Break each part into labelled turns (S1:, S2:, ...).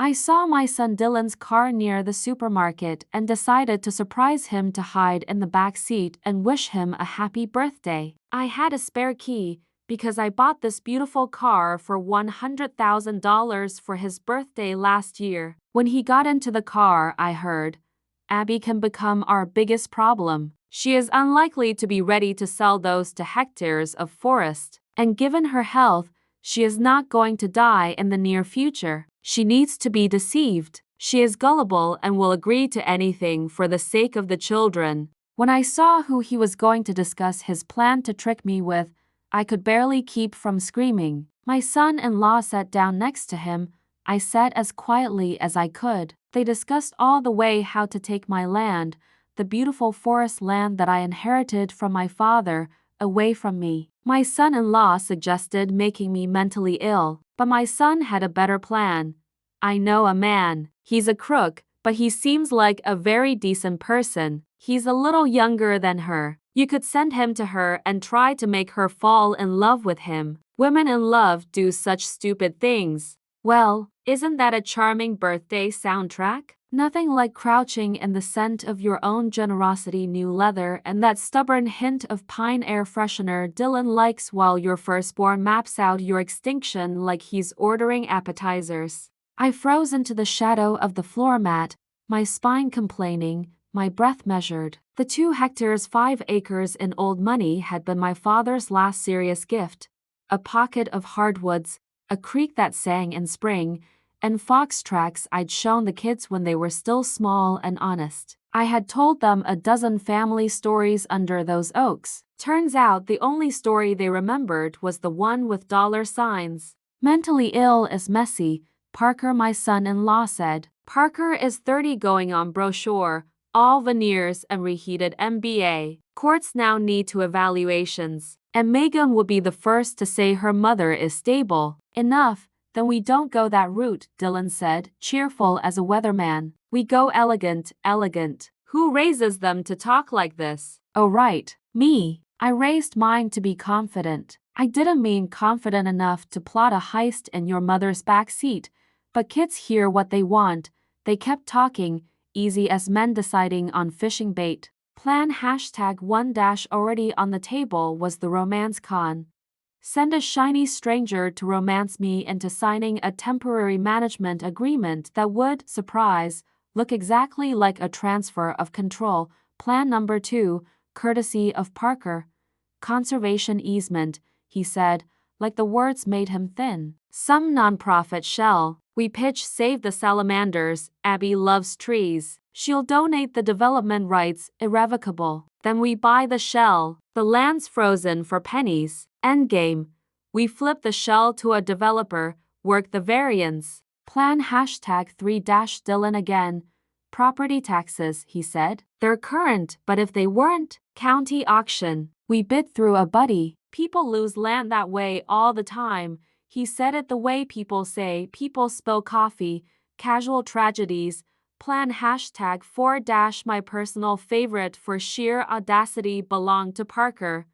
S1: I saw my son Dylan's car near the supermarket and decided to surprise him to hide in the back seat and wish him a happy birthday. I had a spare key because I bought this beautiful car for $100,000 for his birthday last year. When he got into the car, I heard, "Abby can become our biggest problem. She is unlikely to be ready to sell those to hectares of forest. And given her health, she is not going to die in the near future. She needs to be deceived. She is gullible and will agree to anything for the sake of the children." When I saw who he was going to discuss his plan to trick me with, I could barely keep from screaming. My son-in-law sat down next to him. I said as quietly as I could. They discussed all the way how to take my land, the beautiful forest land that I inherited from my father, away from me. My son-in-law suggested making me mentally ill, but my son had a better plan. "I know a man. He's a crook, but he seems like a very decent person. He's a little younger than her. You could send him to her and try to make her fall in love with him. Women in love do such stupid things." Well, isn't that a charming birthday soundtrack? Nothing like crouching in the scent of your own generosity new leather and that stubborn hint of pine air freshener Dylan likes while your firstborn maps out your extinction like he's ordering appetizers. I froze into the shadow of the floor mat, my spine complaining, my breath measured. The 2 hectares 5 acres in old money had been my father's last serious gift. A pocket of hardwoods, a creek that sang in spring, and fox tracks I'd shown the kids when they were still small and honest. I had told them a dozen family stories under those oaks. Turns out the only story they remembered was the one with dollar signs. "Mentally ill is messy," Parker, my son-in-law, said. "Parker is 30 going on brochure, all veneers and reheated MBA. Courts now need to evaluations. And Megan would be the first to say her mother is stable." "Enough, then we don't go that route," Dylan said, cheerful as a weatherman. "We go elegant, elegant." "Who raises them to talk like this?" "Oh right, me. I raised mine to be confident. I didn't mean confident enough to plot a heist in your mother's back seat, but kids hear what they want." They kept talking, easy as men deciding on fishing bait. Plan #1- already on the table was the romance con. Send a shiny stranger to romance me into signing a temporary management agreement that would, surprise, look exactly like a transfer of control. Plan number 2, courtesy of Parker. Conservation easement, he said, like the words made him thin. Some nonprofit shell. We pitch Save the Salamanders. Abby loves trees. She'll donate the development rights, irrevocable. Then we buy the shell. The land's frozen for pennies. Endgame. We flip the shell to a developer, work the variance. Plan #3- Dylan again. Property taxes, he said. They're current, but if they weren't, county auction. We bid through a buddy. People lose land that way all the time. He said it the way people say people spill coffee. Casual tragedies. Plan #4- my personal favorite for sheer audacity belonged to Parker.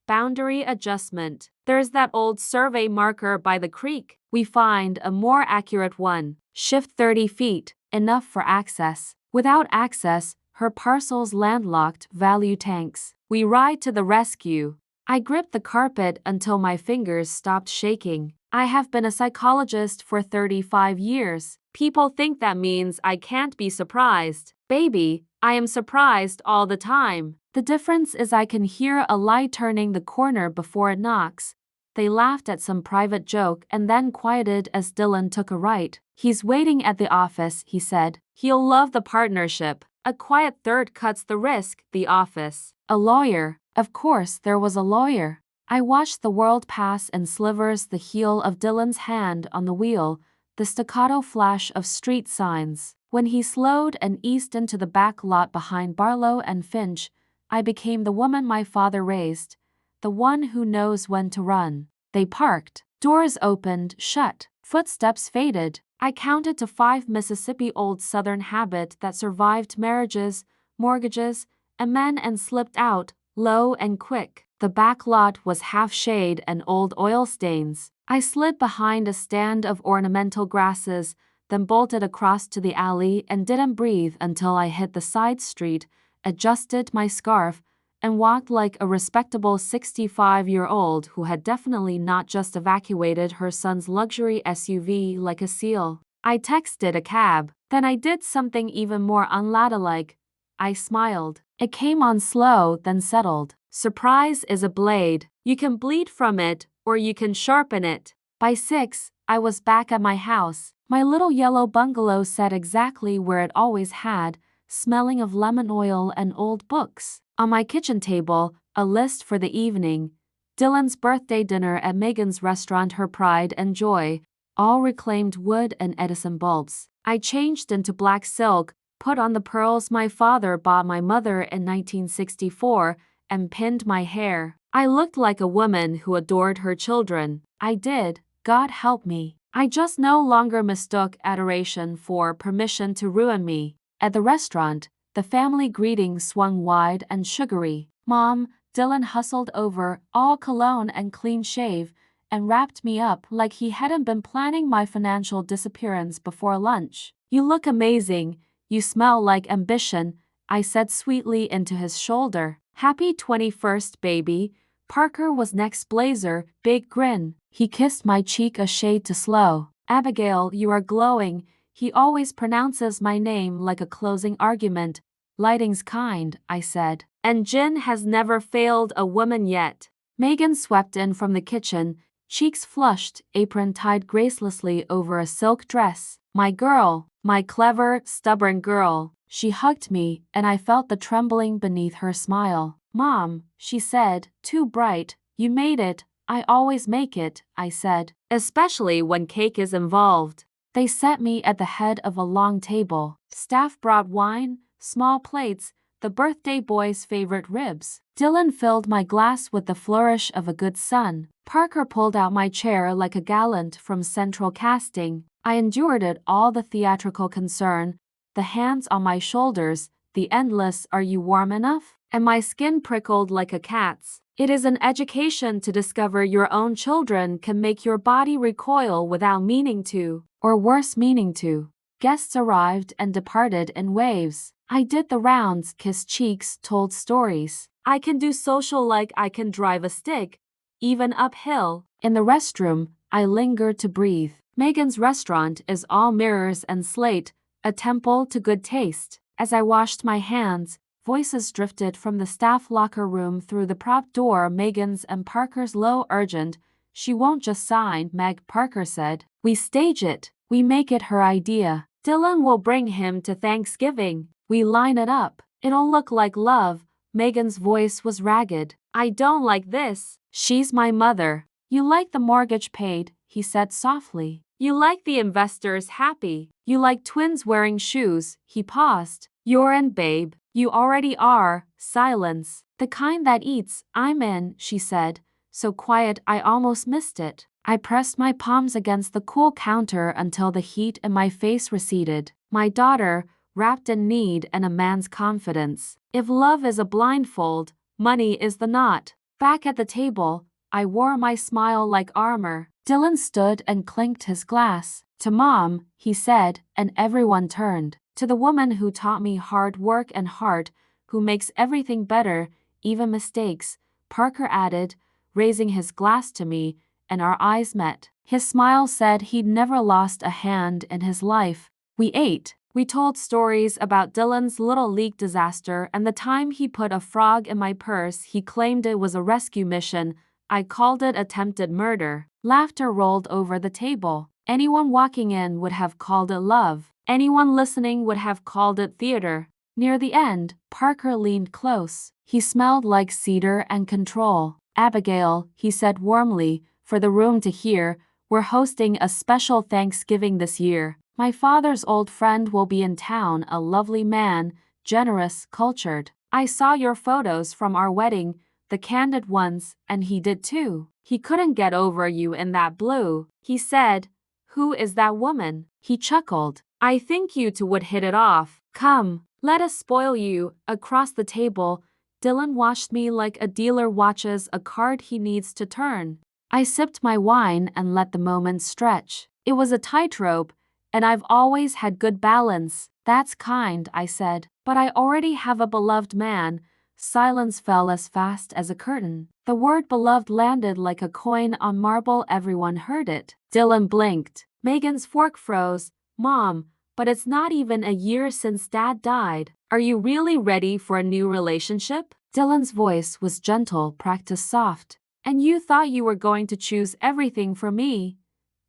S1: Boundary adjustment. There's that old survey marker by the creek. We find a more accurate one. Shift 30 feet, enough for access. Without access, her parcel's landlocked, value tanks. We ride to the rescue. I gripped the carpet until my fingers stopped shaking. I have been a psychologist for 35 years. People think that means I can't be surprised. Baby, I am surprised all the time. The difference is I can hear a lie turning the corner before it knocks. They laughed at some private joke and then quieted as Dylan took a right. "He's waiting at the office," he said. "He'll love the partnership. A quiet third cuts the risk." The office. A lawyer. Of course there was a lawyer. I watched the world pass in slivers, the heel of Dylan's hand on the wheel, the staccato flash of street signs. When he slowed and eased into the back lot behind Barlow and Finch, I became the woman my father raised, the one who knows when to run. They parked. Doors opened, shut. Footsteps faded. I counted to 5, Mississippi old Southern habit that survived marriages, mortgages, and men, and slipped out, low and quick. The back lot was half shade and old oil stains. I slid behind a stand of ornamental grasses, then bolted across to the alley and didn't breathe until I hit the side street, adjusted my scarf, and walked like a respectable 65-year-old who had definitely not just evacuated her son's luxury SUV like a seal. I texted a cab. Then I did something even more unladylike. I smiled. It came on slow, then settled. Surprise is a blade. You can bleed from it, or you can sharpen it. By 6, I was back at my house. My little yellow bungalow sat exactly where it always had, smelling of lemon oil and old books. On my kitchen table, a list for the evening. Dylan's birthday dinner at Megan's restaurant, her pride and joy, all reclaimed wood and Edison bulbs. I changed into black silk, put on the pearls my father bought my mother in 1964, and pinned my hair. I looked like a woman who adored her children. I did, God help me. I just no longer mistook adoration for permission to ruin me. At the restaurant, the family greeting swung wide and sugary. Mom, Dylan hustled over, all cologne and clean shave, and wrapped me up like he hadn't been planning my financial disappearance before lunch. You look amazing. You smell like ambition, I said sweetly into his shoulder. Happy 21st, baby. Parker was next, blazer, big grin. He kissed my cheek a shade too slow. Abigail, you are glowing. He always pronounces my name like a closing argument. Lighting's kind, I said. And gin has never failed a woman yet. Megan swept in from the kitchen, cheeks flushed, apron tied gracelessly over a silk dress. My girl, my clever, stubborn girl. She hugged me, and I felt the trembling beneath her smile. Mom, she said, too bright. You made it. I always make it, I said. Especially when cake is involved. They set me at the head of a long table. Staff brought wine, small plates, the birthday boy's favorite ribs. Dylan filled my glass with the flourish of a good son. Parker pulled out my chair like a gallant from central casting. I endured it all, the theatrical concern, the hands on my shoulders, the endless "are you warm enough?" and my skin prickled like a cat's. It is an education to discover your own children can make your body recoil without meaning to, or worse, meaning to. Guests arrived and departed in waves. I did the rounds, kissed cheeks, told stories. I can do social like I can drive a stick, even uphill. In the restroom, I lingered to breathe. Megan's restaurant is all mirrors and slate, a temple to good taste. As I washed my hands, voices drifted from the staff locker room through the prop door. Megan's and Parker's low, urgent. She won't just sign, Meg, Parker said. We stage it. We make it her idea. Dylan will bring him to Thanksgiving. We line it up. It'll look like love. Megan's voice was ragged. I don't like this. She's my mother. You like the mortgage paid, he said softly. You like the investors happy. You like twins wearing shoes. He paused. You're in, babe. You already are. Silence. The kind that eats. I'm in, she said, so quiet I almost missed it. I pressed my palms against the cool counter until the heat in my face receded. My daughter, wrapped in need and a man's confidence. If love is a blindfold, money is the knot. Back at the table, I wore my smile like armor. Dylan stood and clinked his glass. To Mom, he said, and everyone turned. To the woman who taught me hard work and heart, who makes everything better, even mistakes, Parker added, raising his glass to me, and our eyes met. His smile said he'd never lost a hand in his life. We ate. We told stories about Dylan's Little League disaster and the time he put a frog in my purse. He claimed it was a rescue mission. I called it attempted murder. Laughter rolled over the table. Anyone walking in would have called it love. Anyone listening would have called it theater. Near the end, Parker leaned close. He smelled like cedar and control. Abigail, he said warmly, for the room to hear, we're hosting a special Thanksgiving this year. My father's old friend will be in town, a lovely man, generous, cultured. I saw your photos from our wedding, the candid ones, and he did too. He couldn't get over you in that blue. He said, who is that woman? He chuckled. I think you two would hit it off. Come, let us spoil you. Across the table, Dylan watched me like a dealer watches a card he needs to turn. I sipped my wine and let the moment stretch. It was a tightrope, And I've always had good balance. That's kind, I said. But I already have a beloved man. Silence fell as fast as a curtain. The word beloved landed like a coin on marble. Everyone heard it. Dylan blinked. Megan's fork froze. Mom, but it's not even a year since Dad died. Are you really ready for a new relationship? Dylan's voice was gentle, practiced soft. And you thought you were going to choose everything for me?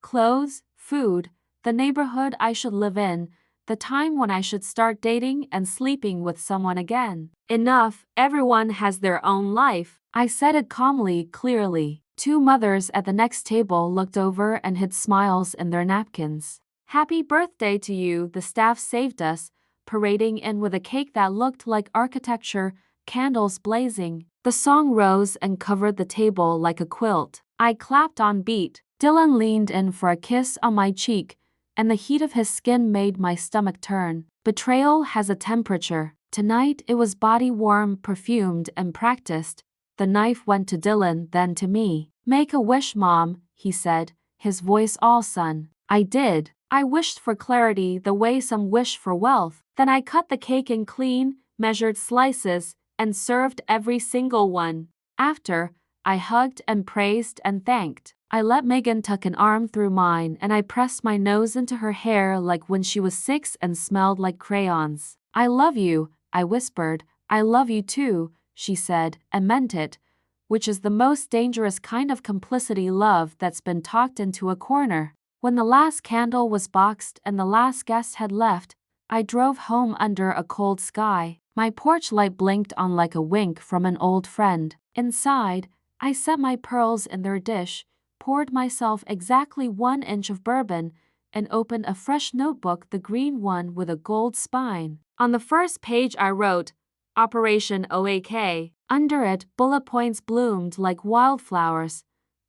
S1: Clothes, food, the neighborhood I should live in, the time when I should start dating and sleeping with someone again. Enough, everyone has their own life. I said it calmly, clearly. Two mothers at the next table looked over and hid smiles in their napkins. Happy birthday to you, the staff saved us, parading in with a cake that looked like architecture, candles blazing. The song rose and covered the table like a quilt. I clapped on beat. Dylan leaned in for a kiss on my cheek, and the heat of his skin made my stomach turn. Betrayal has a temperature. Tonight it was body warm, perfumed, and practiced. The knife went to Dylan, then to me. Make a wish, Mom, he said, his voice all sun. I did. I wished for clarity the way some wish for wealth. Then I cut the cake in clean, measured slices, and served every single one. After, I hugged and praised and thanked. I let Megan tuck an arm through mine and I pressed my nose into her hair like when she was 6 and smelled like crayons. I love you, I whispered. I love you too, she said, and meant it, which is the most dangerous kind of complicity love that's been talked into a corner. When the last candle was boxed and the last guest had left, I drove home under a cold sky. My porch light blinked on like a wink from an old friend. Inside, I set my pearls in their dish, poured myself exactly 1 inch of bourbon, and opened a fresh notebook, the green one with a gold spine. On the first page I wrote, Operation OAK. Under it, bullet points bloomed like wildflowers.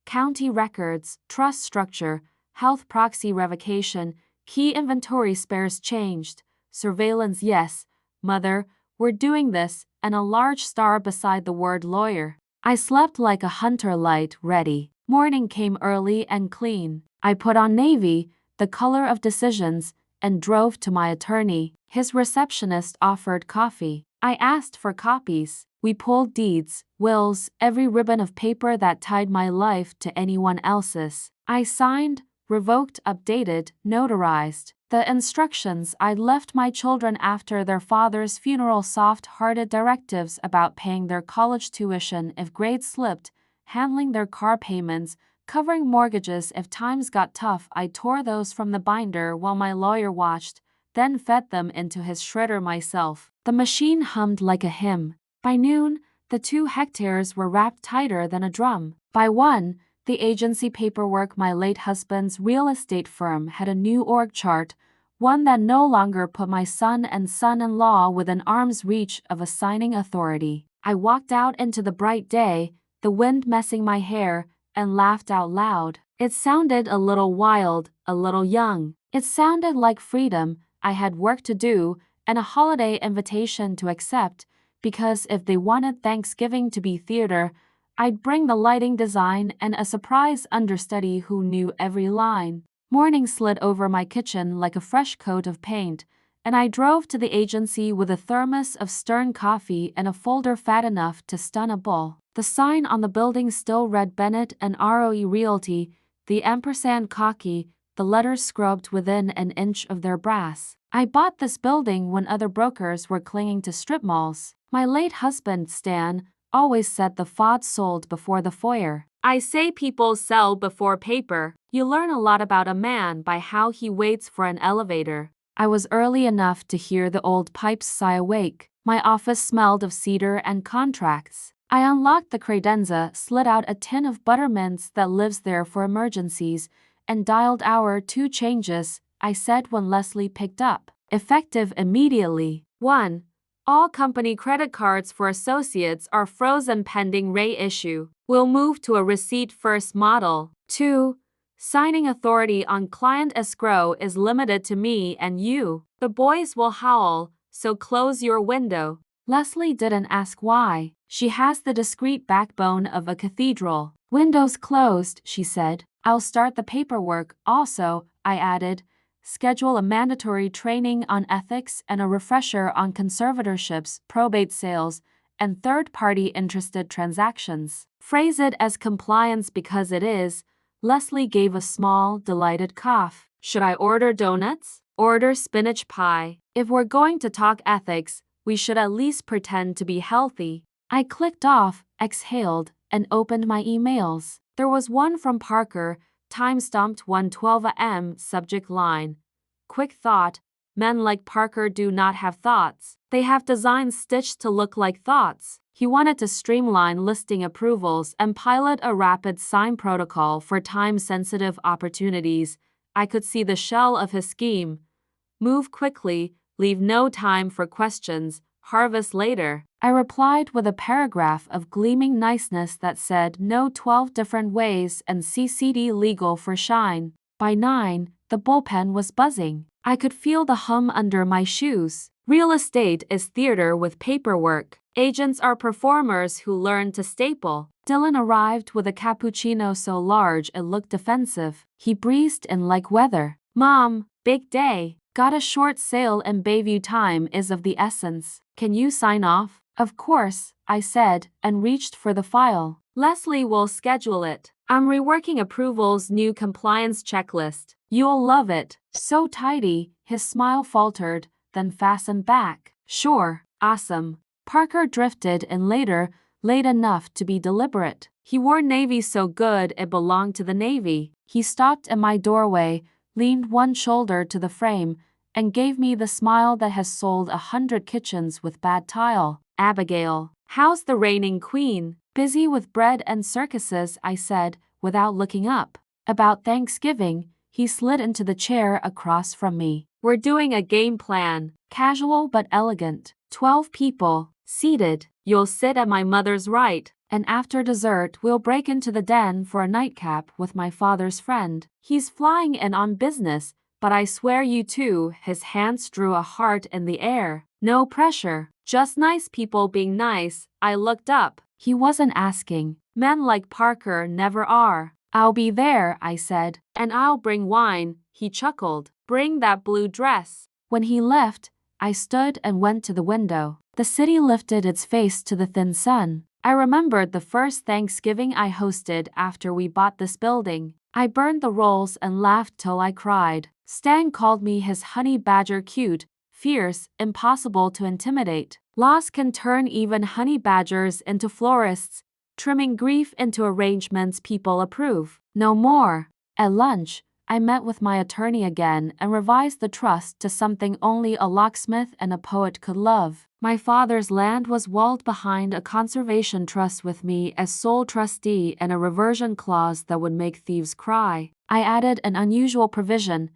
S1: County records, trust structure, health proxy revocation, key inventory spares changed, surveillance yes, mother, we're doing this, and a large star beside the word lawyer. I slept like a hunter light, ready. Morning came early and clean. I put on navy, the color of decisions, and drove to my attorney. His receptionist offered coffee. I asked for copies. We pulled deeds, wills, every ribbon of paper that tied my life to anyone else's. I signed, revoked, updated, notarized. The instructions I'd left my children after their father's funeral, soft-hearted directives about paying their college tuition if grades slipped, handling their car payments, covering mortgages if times got tough. I tore those from the binder while my lawyer watched, then fed them into his shredder myself. The machine hummed like a hymn. By noon, the 2 hectares were wrapped tighter than a drum. By 1, the agency paperwork, my late husband's real estate firm, had a new org chart, one that no longer put my son and son-in-law within arm's reach of a signing authority. I walked out into the bright day, the wind messing my hair, and laughed out loud. It sounded a little wild, a little young. It sounded like freedom. I had work to do and a holiday invitation to accept, because if they wanted Thanksgiving to be theater, I'd bring the lighting design and a surprise understudy who knew every line. Morning slid over my kitchen like a fresh coat of paint, and I drove to the agency with a thermos of Stern coffee and a folder fat enough to stun a bull. The sign on the building still read Bennett and ROE Realty, the ampersand cocky, the letters scrubbed within an inch of their brass. I bought this building when other brokers were clinging to strip malls. My late husband, Stan, always said the FOD sold before the foyer. I say people sell before paper. You learn a lot about a man by how he waits for an elevator. I was early enough to hear the old pipes sigh awake. My office smelled of cedar and contracts. I unlocked the credenza, slid out a tin of buttermints that lives there for emergencies, and dialed our 2 changes, I said when Leslie picked up. Effective immediately. 1. All company credit cards for associates are frozen pending reissue. We'll move to a receipt-first model. 2. Signing authority on client escrow is limited to me and you. The boys will howl, so close your window. Leslie didn't ask why. She has the discreet backbone of a cathedral. Windows closed, she said. I'll start the paperwork. Also, I added, schedule a mandatory training on ethics and a refresher on conservatorships, probate sales, and third-party interested transactions. Phrase it as compliance because it is. Leslie gave a small, delighted cough. Should I order donuts? Order spinach pie. If we're going to talk ethics, we should at least pretend to be healthy. I clicked off, exhaled, and opened my emails. There was one from Parker, time-stamped 1:12 a.m., subject line. Quick thought, men like Parker do not have thoughts. They have designs stitched to look like thoughts. He wanted to streamline listing approvals and pilot a rapid sign protocol for time-sensitive opportunities. I could see the shell of his scheme. Move quickly, leave no time for questions, harvest later. I replied with a paragraph of gleaming niceness that said no 12 different ways and CCD legal for shine. By 9, the bullpen was buzzing. I could feel the hum under my shoes. Real estate is theater with paperwork. Agents are performers who learn to staple. Dylan arrived with a cappuccino so large it looked defensive. He breezed in like weather. Mom, big day. Got a short sale and Bayview time is of the essence. Can you sign off? Of course, I said, and reached for the file. Leslie will schedule it. I'm reworking approval's new compliance checklist. You'll love it. So tidy, his smile faltered, then fastened back. Sure, awesome. Parker drifted in later, late enough to be deliberate. He wore navy so good it belonged to the Navy. He stopped in my doorway, leaned one shoulder to the frame, and gave me the smile that has sold 100 kitchens with bad tile. Abigail, how's the reigning queen? Busy with bread and circuses, I said, without looking up. About Thanksgiving, he slid into the chair across from me. We're doing a game plan, casual but elegant. 12 people, seated. You'll sit at my mother's right, and after dessert we'll break into the den for a nightcap with my father's friend. He's flying in on business, but I swear you two, his hands drew a heart in the air. No pressure, just nice people being nice. I looked up. He wasn't asking. Men like Parker never are. I'll be there, I said, and I'll bring wine. He chuckled. Bring that blue dress. When he left, I stood and went to the window. The city lifted its face to the thin sun. I remembered the first Thanksgiving I hosted after we bought this building. I burned the rolls and laughed till I cried. Stan called me his honey badger, cute, fierce, impossible to intimidate. Laws can turn even honey badgers into florists, trimming grief into arrangements people approve. No more. At lunch, I met with my attorney again and revised the trust to something only a locksmith and a poet could love. My father's land was walled behind a conservation trust with me as sole trustee and a reversion clause that would make thieves cry. I added an unusual provision.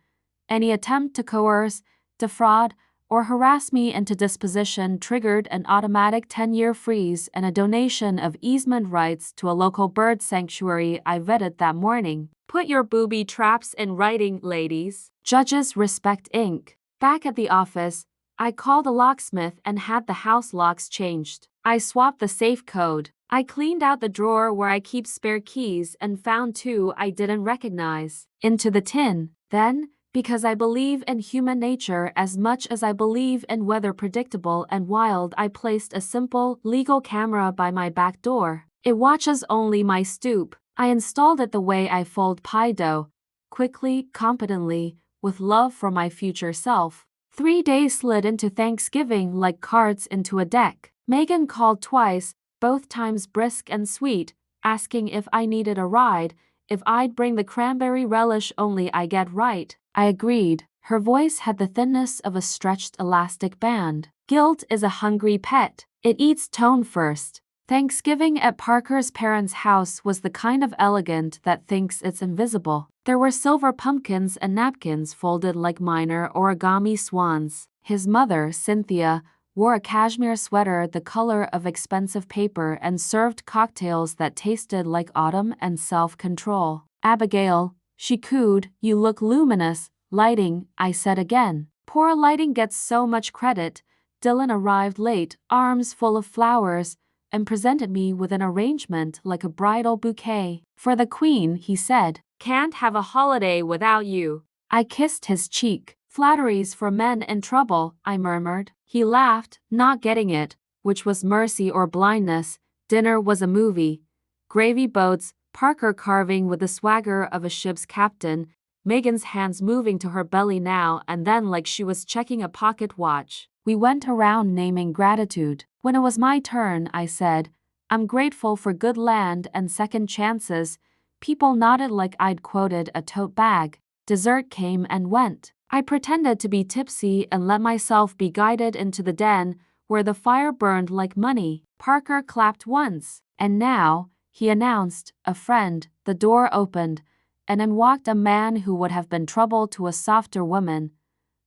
S1: Any attempt to coerce, defraud, or harass me into disposition triggered an automatic 10-year freeze and a donation of easement rights to a local bird sanctuary I vetted that morning. Put your booby traps in writing, ladies. Judges respect Inc. Back at the office, I called a locksmith and had the house locks changed. I swapped the safe code. I cleaned out the drawer where I keep spare keys and found 2 I didn't recognize. Into the tin. Then, because I believe in human nature as much as I believe in weather predictable and wild, I placed a simple, legal camera by my back door. It watches only my stoop. I installed it the way I fold pie dough, quickly, competently, with love for my future self. 3 days slid into Thanksgiving like cards into a deck. Megan called twice, both times brisk and sweet, asking if I needed a ride, if I'd bring the cranberry relish only I get right. I agreed. Her voice had the thinness of a stretched elastic band. Guilt is a hungry pet. It eats tone first. Thanksgiving at Parker's parents' house was the kind of elegant that thinks it's invisible. There were silver pumpkins and napkins folded like minor origami swans. His mother, Cynthia, wore a cashmere sweater the color of expensive paper and served cocktails that tasted like autumn and self-control. Abigail, she cooed, you look luminous. Lighting, I said again. Poor lighting gets so much credit. Dylan arrived late, arms full of flowers, and presented me with an arrangement like a bridal bouquet. For the Queen, he said. Can't have a holiday without you. I kissed his cheek. Flatteries for men in trouble, I murmured. He laughed, not getting it, which was mercy or blindness. Dinner was a movie. Gravy boats, Parker carving with the swagger of a ship's captain, Megan's hands moving to her belly now and then like she was checking a pocket watch. We went around naming gratitude. When it was my turn, I said, I'm grateful for good land and second chances. People nodded like I'd quoted a tote bag. Dessert came and went. I pretended to be tipsy and let myself be guided into the den, where the fire burned like money. Parker clapped once. And now, he announced, a friend. The door opened, and in walked a man who would have been trouble to a softer woman.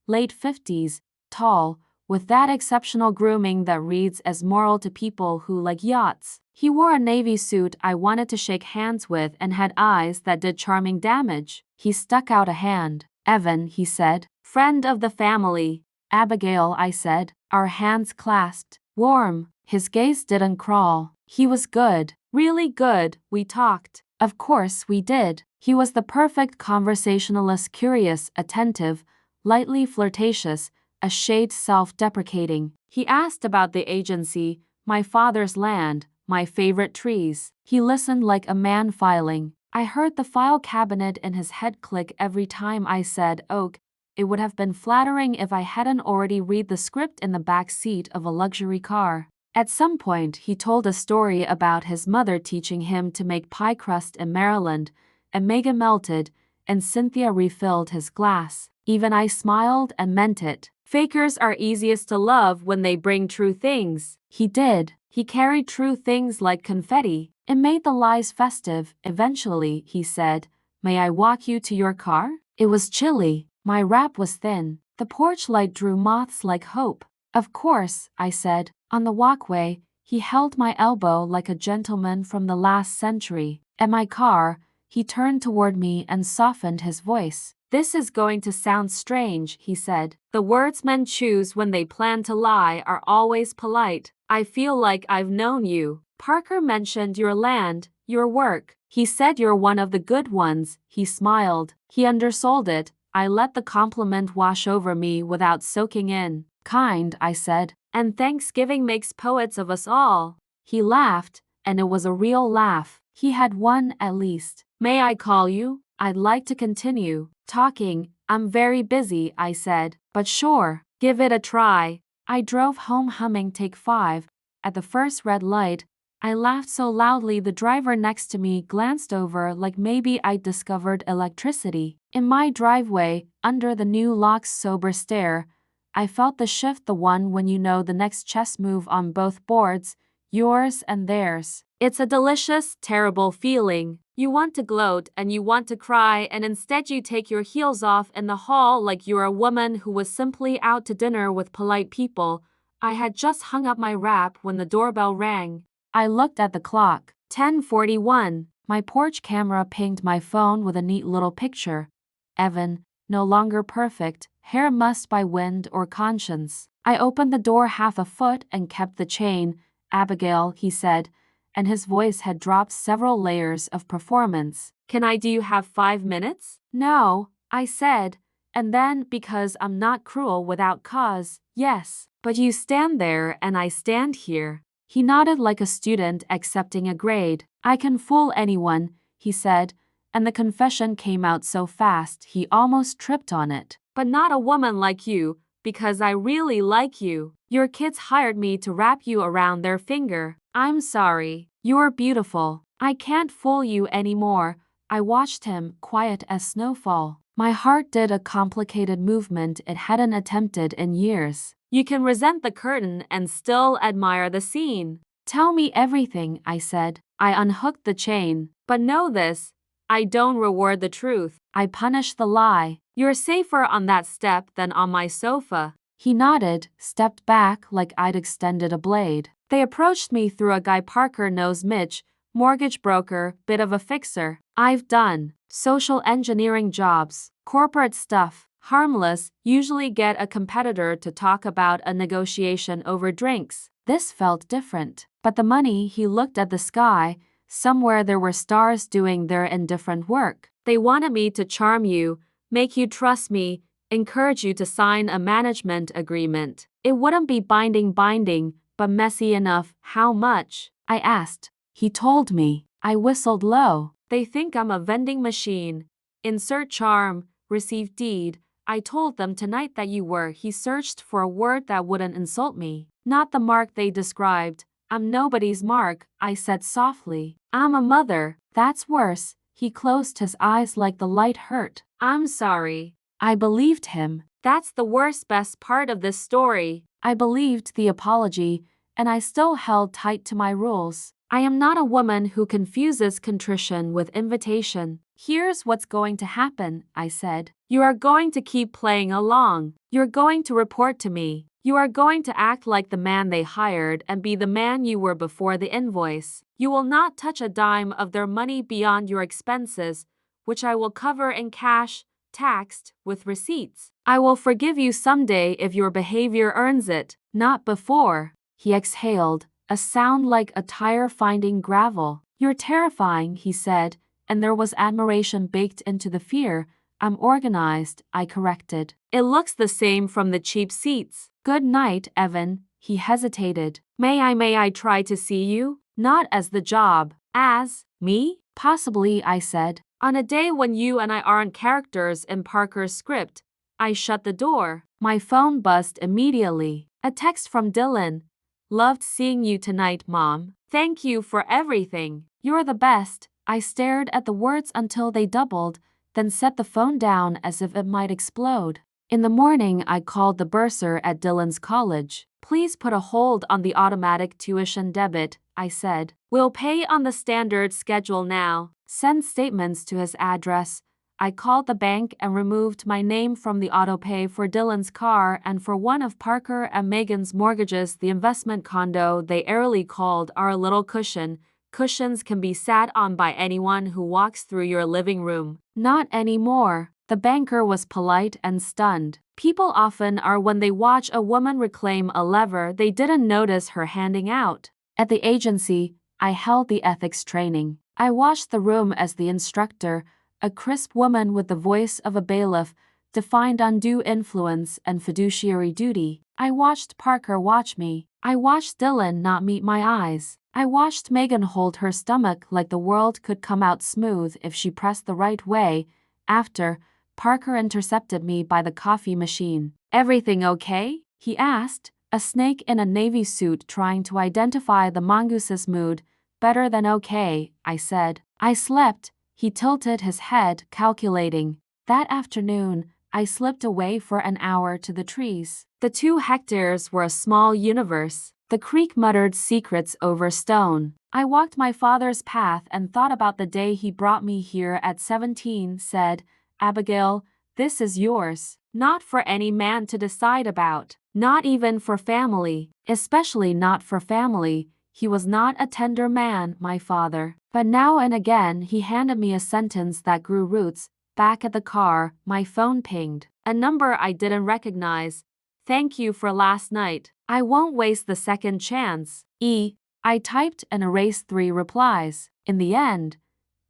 S1: Late 50s, tall, with that exceptional grooming that reads as moral to people who like yachts. He wore a navy suit I wanted to shake hands with and had eyes that did charming damage. He stuck out a hand. Evan, he said. Friend of the family. Abigail, I said. Our hands clasped. Warm. His gaze didn't crawl. He was good. Really good. We talked. Of course we did. He was the perfect conversationalist, curious, attentive, lightly flirtatious, a shade self-deprecating. He asked about the agency, my father's land, my favorite trees. He listened like a man filing. I heard the file cabinet in his head click every time I said oak. It would have been flattering if I hadn't already read the script in the back seat of a luxury car. At some point, he told a story about his mother teaching him to make pie crust in Maryland, and Megan melted, and Cynthia refilled his glass. Even I smiled and meant it. Fakers are easiest to love when they bring true things. He did. He carried true things like confetti. It made the lies festive. Eventually, he said, May I walk you to your car? It was chilly. My wrap was thin. The porch light drew moths like hope. Of course, I said. On the walkway, he held my elbow like a gentleman from the last century. At my car, he turned toward me and softened his voice. This is going to sound strange, he said. The words men choose when they plan to lie are always polite. I feel like I've known you. Parker mentioned your land, your work. He said you're one of the good ones. He smiled. He undersold it. I let the compliment wash over me without soaking in. Kind, I said. And Thanksgiving makes poets of us all. He laughed, and it was a real laugh. He had one at least. May I call you? I'd like to continue talking. I'm very busy, I said. But sure, give it a try. I drove home humming Take 5. At the first red light, I laughed so loudly the driver next to me glanced over like maybe I'd discovered electricity. In my driveway, under the new lock's sober stare, I felt the shift, the one when you know the next chess move on both boards, yours and theirs. It's a delicious, terrible feeling. You want to gloat and you want to cry, and instead you take your heels off in the hall like you're a woman who was simply out to dinner with polite people. I had just hung up my wrap when the doorbell rang. I looked at the clock. 10:41. My porch camera pinged my phone with a neat little picture. Evan, no longer perfect, hair mussed by wind or conscience. I opened the door half a foot and kept the chain. Abigail, he said, and his voice had dropped several layers of performance. Do you have 5 minutes? No, I said, and then, because I'm not cruel without cause, yes. But you stand there and I stand here. He nodded like a student accepting a grade. I can fool anyone, he said, and the confession came out so fast he almost tripped on it. But not a woman like you, because I really like you. Your kids hired me to wrap you around their finger. I'm sorry. You're beautiful. I can't fool you anymore. I watched him, quiet as snowfall. My heart did a complicated movement it hadn't attempted in years. You can resent the curtain and still admire the scene. Tell me everything, I said. I unhooked the chain. But know this, I don't reward the truth. I punish the lie. You're safer on that step than on my sofa. He nodded, stepped back like I'd extended a blade. They approached me through a guy Parker knows, Mitch, mortgage broker, bit of a fixer. I've done social engineering jobs, corporate stuff, harmless, usually get a competitor to talk about a negotiation over drinks. This felt different. But the money, he looked at the sky. Somewhere there were stars doing their indifferent work. They wanted me to charm you, make you trust me, encourage you to sign a management agreement. It wouldn't be binding, but messy enough. How much? I asked. He told me. I whistled low. They think I'm a vending machine. Insert charm, receive deed. I told them tonight that you were. He searched for a word that wouldn't insult me. Not the mark they described. I'm nobody's mark, I said softly. I'm a mother. That's worse. He closed his eyes like the light hurt. I'm sorry. I believed him. That's the best part of this story. I believed the apology, and I still held tight to my rules. I am not a woman who confuses contrition with invitation. Here's what's going to happen, I said. You are going to keep playing along. You're going to report to me. You are going to act like the man they hired and be the man you were before the invoice. You will not touch a dime of their money beyond your expenses, which I will cover in cash, taxed, with receipts. I will forgive you someday if your behavior earns it, not before. He exhaled, a sound like a tire finding gravel. You're terrifying, he said, and there was admiration baked into the fear. I'm organized, I corrected. It looks the same from the cheap seats. Good night, Evan. He hesitated. May I try to see you? Not as the job. As me? Possibly, I said. On a day when you and I aren't characters in Parker's script. I shut the door. My phone buzzed immediately. A text from Dylan. Loved seeing you tonight, Mom. Thank you for everything. You're the best. I stared at the words until they doubled, then set the phone down as if it might explode. In the morning, I called the bursar at Dylan's college. Please put a hold on the automatic tuition debit, I said. We'll pay on the standard schedule now. Send statements to his address. I called the bank and removed my name from the autopay for Dylan's car and for one of Parker and Megan's mortgages, the investment condo they airily called our little cushion. Cushions can be sat on by anyone who walks through your living room. Not anymore. The banker was polite and stunned. People often are when they watch a woman reclaim a lever they didn't notice her handing out. At the agency, I held the ethics training. I watched the room as the instructor, a crisp woman with the voice of a bailiff, defined undue influence and fiduciary duty. I watched Parker watch me. I watched Dylan not meet my eyes. I watched Megan hold her stomach like the world could come out smooth if she pressed the right way. After, Parker intercepted me by the coffee machine. Everything okay? He asked, a snake in a navy suit trying to identify the mongoose's mood. Better than okay, I said. I slept. He tilted his head, calculating. That afternoon, I slipped away for an hour to the trees. The 2 hectares were a small universe. The creek muttered secrets over stone. I walked my father's path and thought about the day he brought me here at 17, said, Abigail, this is yours. Not for any man to decide about. Not even for family. Especially not for family. He was not a tender man, my father. But now and again he handed me a sentence that grew roots. Back at the car, my phone pinged. A number I didn't recognize. Thank you for last night. I won't waste the second chance. I typed and erased 3 replies. In the end,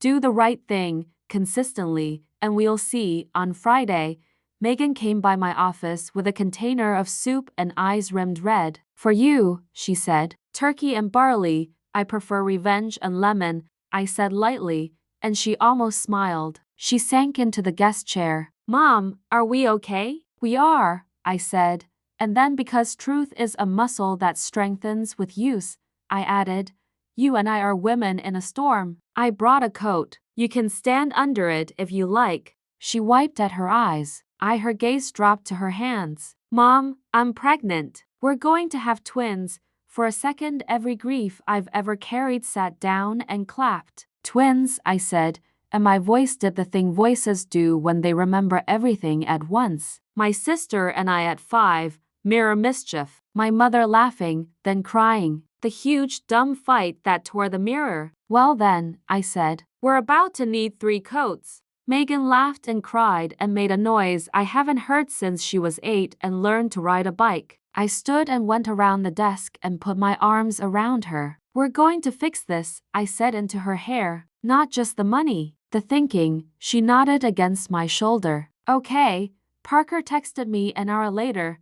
S1: do the right thing, consistently, and we'll see. On Friday, Megan came by my office with a container of soup and eyes rimmed red. For you, she said. Turkey and barley. I prefer revenge and lemon, I said lightly, and she almost smiled. She sank into the guest chair. Mom, are we okay? We are, I said, and then because truth is a muscle that strengthens with use, I added, you and I are women in a storm. I brought a coat. You can stand under it if you like. She wiped at her eyes. Her gaze dropped to her hands. Mom, I'm pregnant. We're going to have twins. For a second, every grief I've ever carried sat down and clapped. Twins, I said, and my voice did the thing voices do when they remember everything at once. My sister and I at 5, mirror mischief. My mother laughing, then crying. The huge, dumb fight that tore the mirror. Well then, I said, we're about to need 3 coats. Megan laughed and cried and made a noise I haven't heard since she was 8 and learned to ride a bike. I stood and went around the desk and put my arms around her. We're going to fix this, I said into her hair. Not just the money, the thinking. She nodded against my shoulder. Okay, Parker texted me an hour later.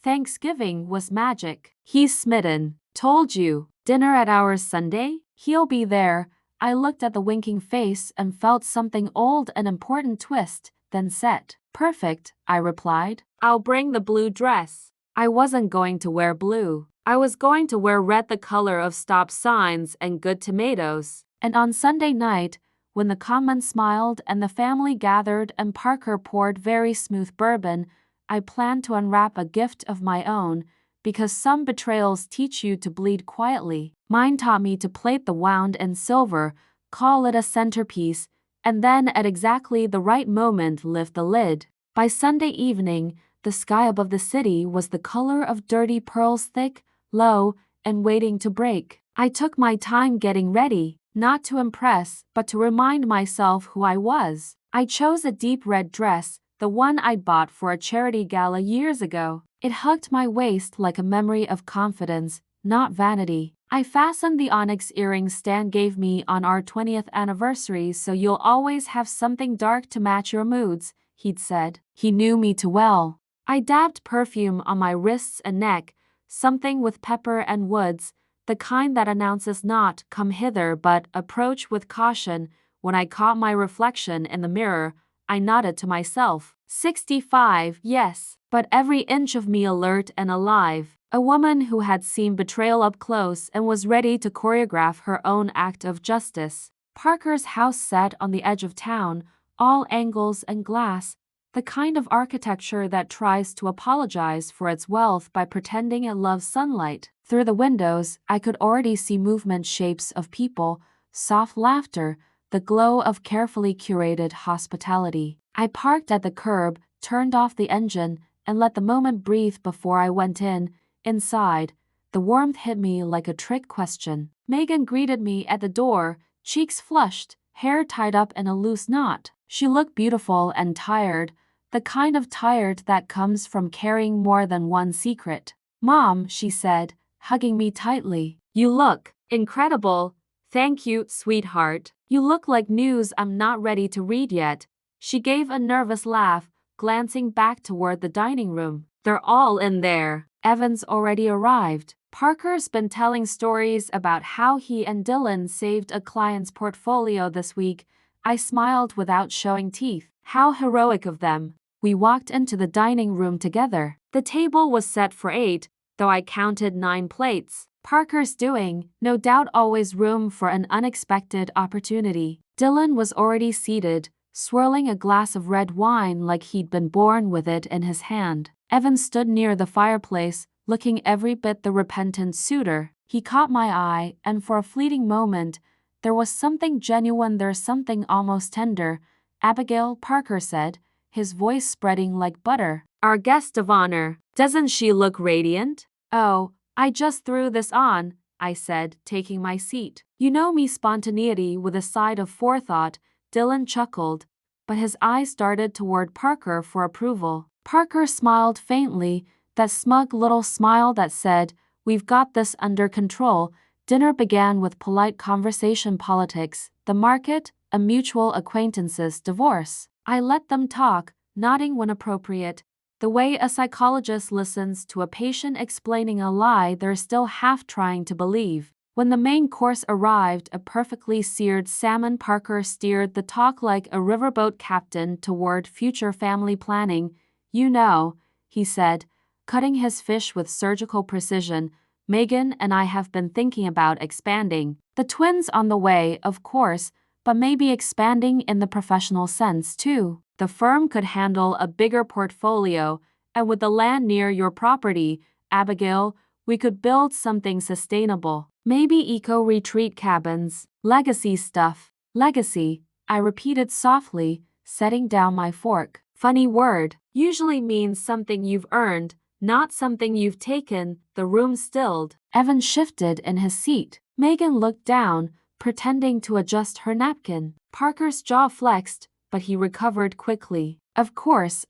S1: Thanksgiving was magic. He's smitten. Told you. Dinner at ours Sunday? He'll be there. I looked at the winking face and felt something old and important twist, then said, Perfect, I replied. I'll bring the blue dress. I wasn't going to wear blue. I was going to wear red, the color of stop signs and good tomatoes. And on Sunday night, when the common smiled and the family gathered and Parker poured very smooth bourbon, I planned to unwrap a gift of my own, because some betrayals teach you to bleed quietly. Mine taught me to plate the wound in silver, call it a centerpiece, and then at exactly the right moment lift the lid. By Sunday evening, the sky above the city was the color of dirty pearls, thick, low, and waiting to break. I took my time getting ready, not to impress, but to remind myself who I was. I chose a deep red dress, the one I'd bought for a charity gala years ago. It hugged my waist like a memory of confidence, not vanity. I fastened the onyx earrings Stan gave me on our 20th anniversary so you'll always have something dark to match your moods, he'd said. He knew me too well. I dabbed perfume on my wrists and neck, something with pepper and woods, the kind that announces not come hither but approach with caution. When I caught my reflection in the mirror, I nodded to myself. 65, yes, but every inch of me alert and alive. A woman who had seen betrayal up close and was ready to choreograph her own act of justice. Parker's house sat on the edge of town, all angles and glass, the kind of architecture that tries to apologize for its wealth by pretending it loves sunlight. Through the windows, I could already see movement, shapes of people, soft laughter, the glow of carefully curated hospitality. I parked at the curb, turned off the engine, and let the moment breathe before I went in. Inside, the warmth hit me like a trick question. Megan greeted me at the door, cheeks flushed, hair tied up in a loose knot. She looked beautiful and tired, the kind of tired that comes from carrying more than one secret. Mom, she said, hugging me tightly. You look incredible. Thank you, sweetheart. You look like news I'm not ready to read yet. She gave a nervous laugh, glancing back toward the dining room. They're all in there. Evan's already arrived. Parker's been telling stories about how he and Dylan saved a client's portfolio this week. I smiled without showing teeth. How heroic of them. We walked into the dining room together. The table was set for 8, though I counted 9 plates. Parker's doing, no doubt always room for an unexpected opportunity. Dylan was already seated, swirling a glass of red wine like he'd been born with it in his hand. Evan stood near the fireplace, looking every bit the repentant suitor. He caught my eye, and for a fleeting moment, there was something genuine there, something almost tender. Abigail, Parker said, his voice spreading like butter. Our guest of honor. Doesn't she look radiant? Oh, I just threw this on, I said, taking my seat. You know me, spontaneity with a side of forethought. Dylan chuckled, but his eyes darted toward Parker for approval. Parker smiled faintly, that smug little smile that said, We've got this under control. Dinner began with polite conversation, politics, the market, a mutual acquaintance's divorce. I let them talk, nodding when appropriate, the way a psychologist listens to a patient explaining a lie they're still half trying to believe. When the main course arrived, a perfectly seared salmon, Parker steered the talk like a riverboat captain toward future family planning. You know, he said, cutting his fish with surgical precision, Megan and I have been thinking about expanding. The twins on the way, of course, but maybe expanding in the professional sense too. The firm could handle a bigger portfolio, and with the land near your property, Abigail, we could build something sustainable. Maybe eco-retreat cabins. Legacy stuff. Legacy, I repeated softly, setting down my fork. Funny word. Usually means something you've earned, not something you've taken. The room stilled. Evan shifted in his seat. Megan looked down, pretending to adjust her napkin. Parker's jaw flexed, but he recovered quickly. Of course,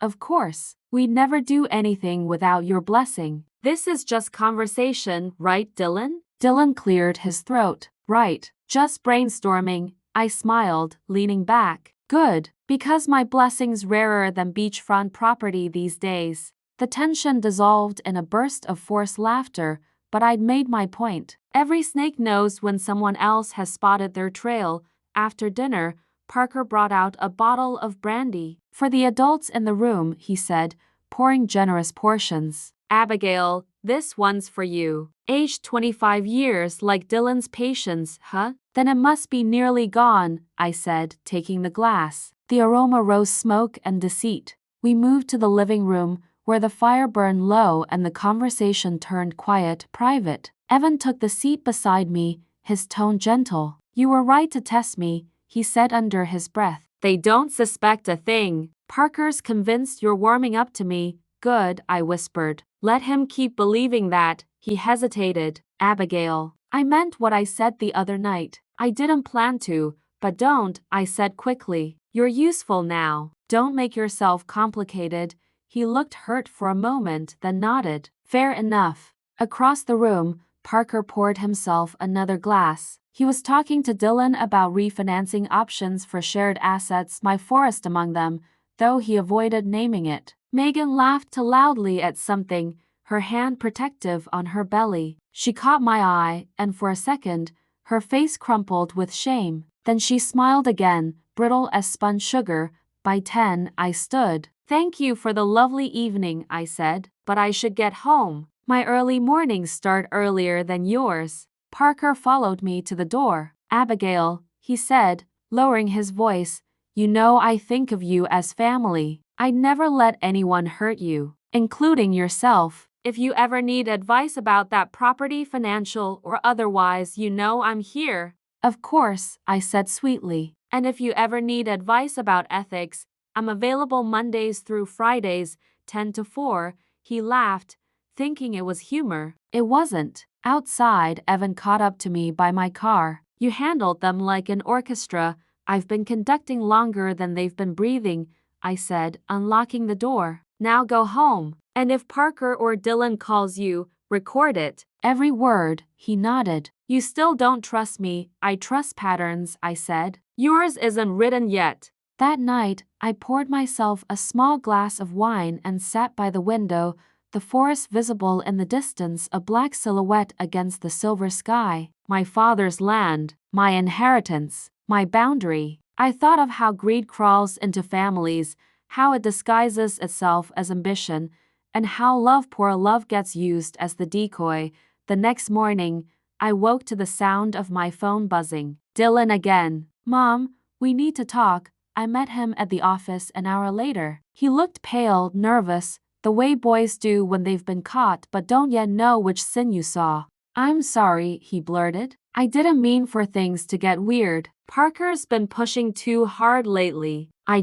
S1: we'd never do anything without your blessing. This is just conversation, right, Dylan? Dylan cleared his throat. Right, just brainstorming. I smiled, leaning back. Good, Because my blessing's rarer than beachfront property these days. The tension dissolved in a burst of forced laughter, but I'd made my point. Every snake knows when someone else has spotted their trail. After dinner, Parker brought out a bottle of brandy. For the adults in the room, he said, pouring generous portions. Abigail, this one's for you. Aged 25 years, like Dylan's patience, huh? Then it must be nearly gone, I said, taking the glass. The aroma rose smoke and deceit. We moved to the living room, where the fire burned low and the conversation turned quiet, private. Evan took the seat beside me, his tone gentle. You were right to test me, he said under his breath. They don't suspect a thing. Parker's convinced you're warming up to me. Good, I whispered. Let him keep believing that. He hesitated. Abigail, I meant what I said the other night. I didn't plan to, but don't, I said quickly. You're useful now. Don't make yourself complicated. He looked hurt for a moment, then nodded. Fair enough. Across the room, Parker poured himself another glass. He was talking to Dylan about refinancing options for shared assets, my forest among them, though he avoided naming it. Megan laughed loudly at something, her hand protective on her belly. She caught my eye, and for a second, her face crumpled with shame. Then she smiled again, brittle as spun sugar. By 10, I stood. Thank you for the lovely evening, I said, but I should get home. My early mornings start earlier than yours. Parker followed me to the door. Abigail, he said, lowering his voice, you know I think of you as family. I'd never let anyone hurt you, including yourself. If you ever need advice about that property, financial or otherwise, you know I'm here. Of course, I said sweetly. And if you ever need advice about ethics, I'm available Mondays through Fridays, 10 to 4, he laughed, thinking it was humor. It wasn't. Outside, Evan caught up to me by my car. You handled them like an orchestra. I've been conducting longer than they've been breathing, I said, unlocking the door. Now go home. And if Parker or Dylan calls you, record it. Every word, he nodded. You still don't trust me. I trust patterns, I said. Yours isn't written yet. That night, I poured myself a small glass of wine and sat by the window, the forest visible in the distance, a black silhouette against the silver sky. My father's land, my inheritance, my boundary. I thought of how greed crawls into families, how it disguises itself as ambition, and how poor love gets used as the decoy. The next morning, I woke to the sound of my phone buzzing. Dylan again. Mom, we need to talk. I met him at the office an hour later. He looked pale, nervous, the way boys do when they've been caught but don't yet know which sin you saw. I'm sorry, he blurted. I didn't mean for things to get weird. Parker's been pushing too hard lately. I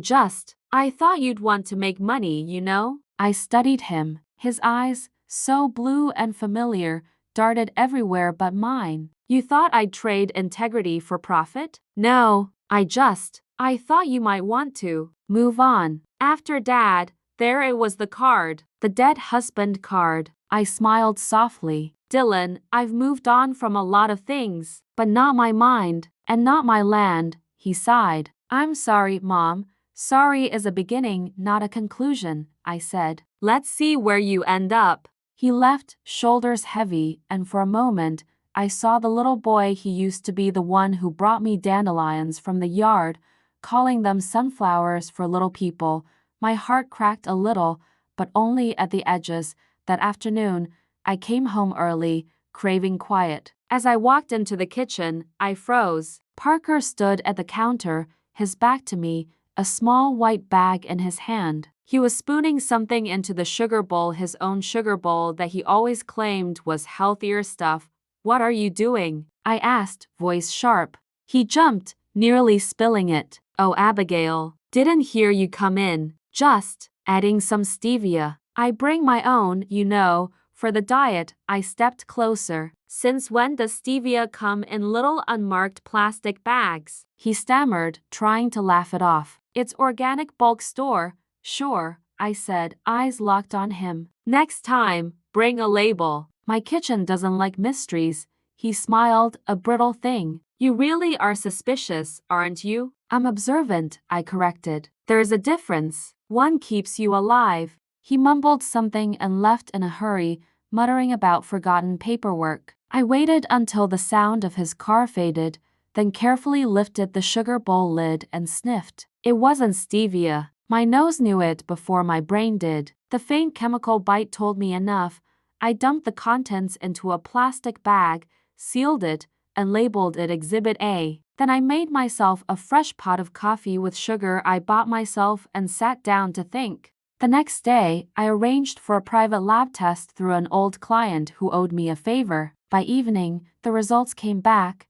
S1: thought you'd want to make money, you know? I studied him. His eyes, so blue and familiar, darted everywhere but mine. You thought I'd trade integrity for profit? No, I thought you might want to move on. After Dad, there it was, the card, the dead husband card. I smiled softly. Dylan, I've moved on from a lot of things, but not my mind, and not my land, he sighed. I'm sorry, Mom. Sorry is a beginning, not a conclusion, I said. Let's see where you end up. He left, shoulders heavy, and for a moment, I saw the little boy he used to be, the one who brought me dandelions from the yard, calling them sunflowers for little people. My heart cracked a little, but only at the edges. That afternoon, I came home early, craving quiet. As I walked into the kitchen, I froze. Parker stood at the counter, his back to me, a small white bag in his hand. He was spooning something into the sugar bowl, his own sugar bowl that he always claimed was healthier stuff. What are you doing? I asked, voice sharp. He jumped, nearly spilling it. Oh, Abigail, didn't hear you come in. Just adding some stevia. I bring my own, you know, for the diet. I stepped closer. Since when does stevia come in little unmarked plastic bags? He stammered, trying to laugh it off. It's organic, bulk store. Sure, I said, eyes locked on him. Next time, bring a label. My kitchen doesn't like mysteries. He smiled, a brittle thing. You really are suspicious, aren't you? I'm observant, I corrected. There's a difference. One keeps you alive. He mumbled something and left in a hurry, muttering about forgotten paperwork. I waited until the sound of his car faded, then carefully lifted the sugar bowl lid and sniffed. It wasn't stevia. My nose knew it before my brain did. The faint chemical bite told me enough. I dumped the contents into a plastic bag, sealed it, and labeled it Exhibit A. Then I made myself a fresh pot of coffee with sugar I bought myself and sat down to think. The next day, I arranged for a private lab test through an old client who owed me a favor. By evening, the results came back.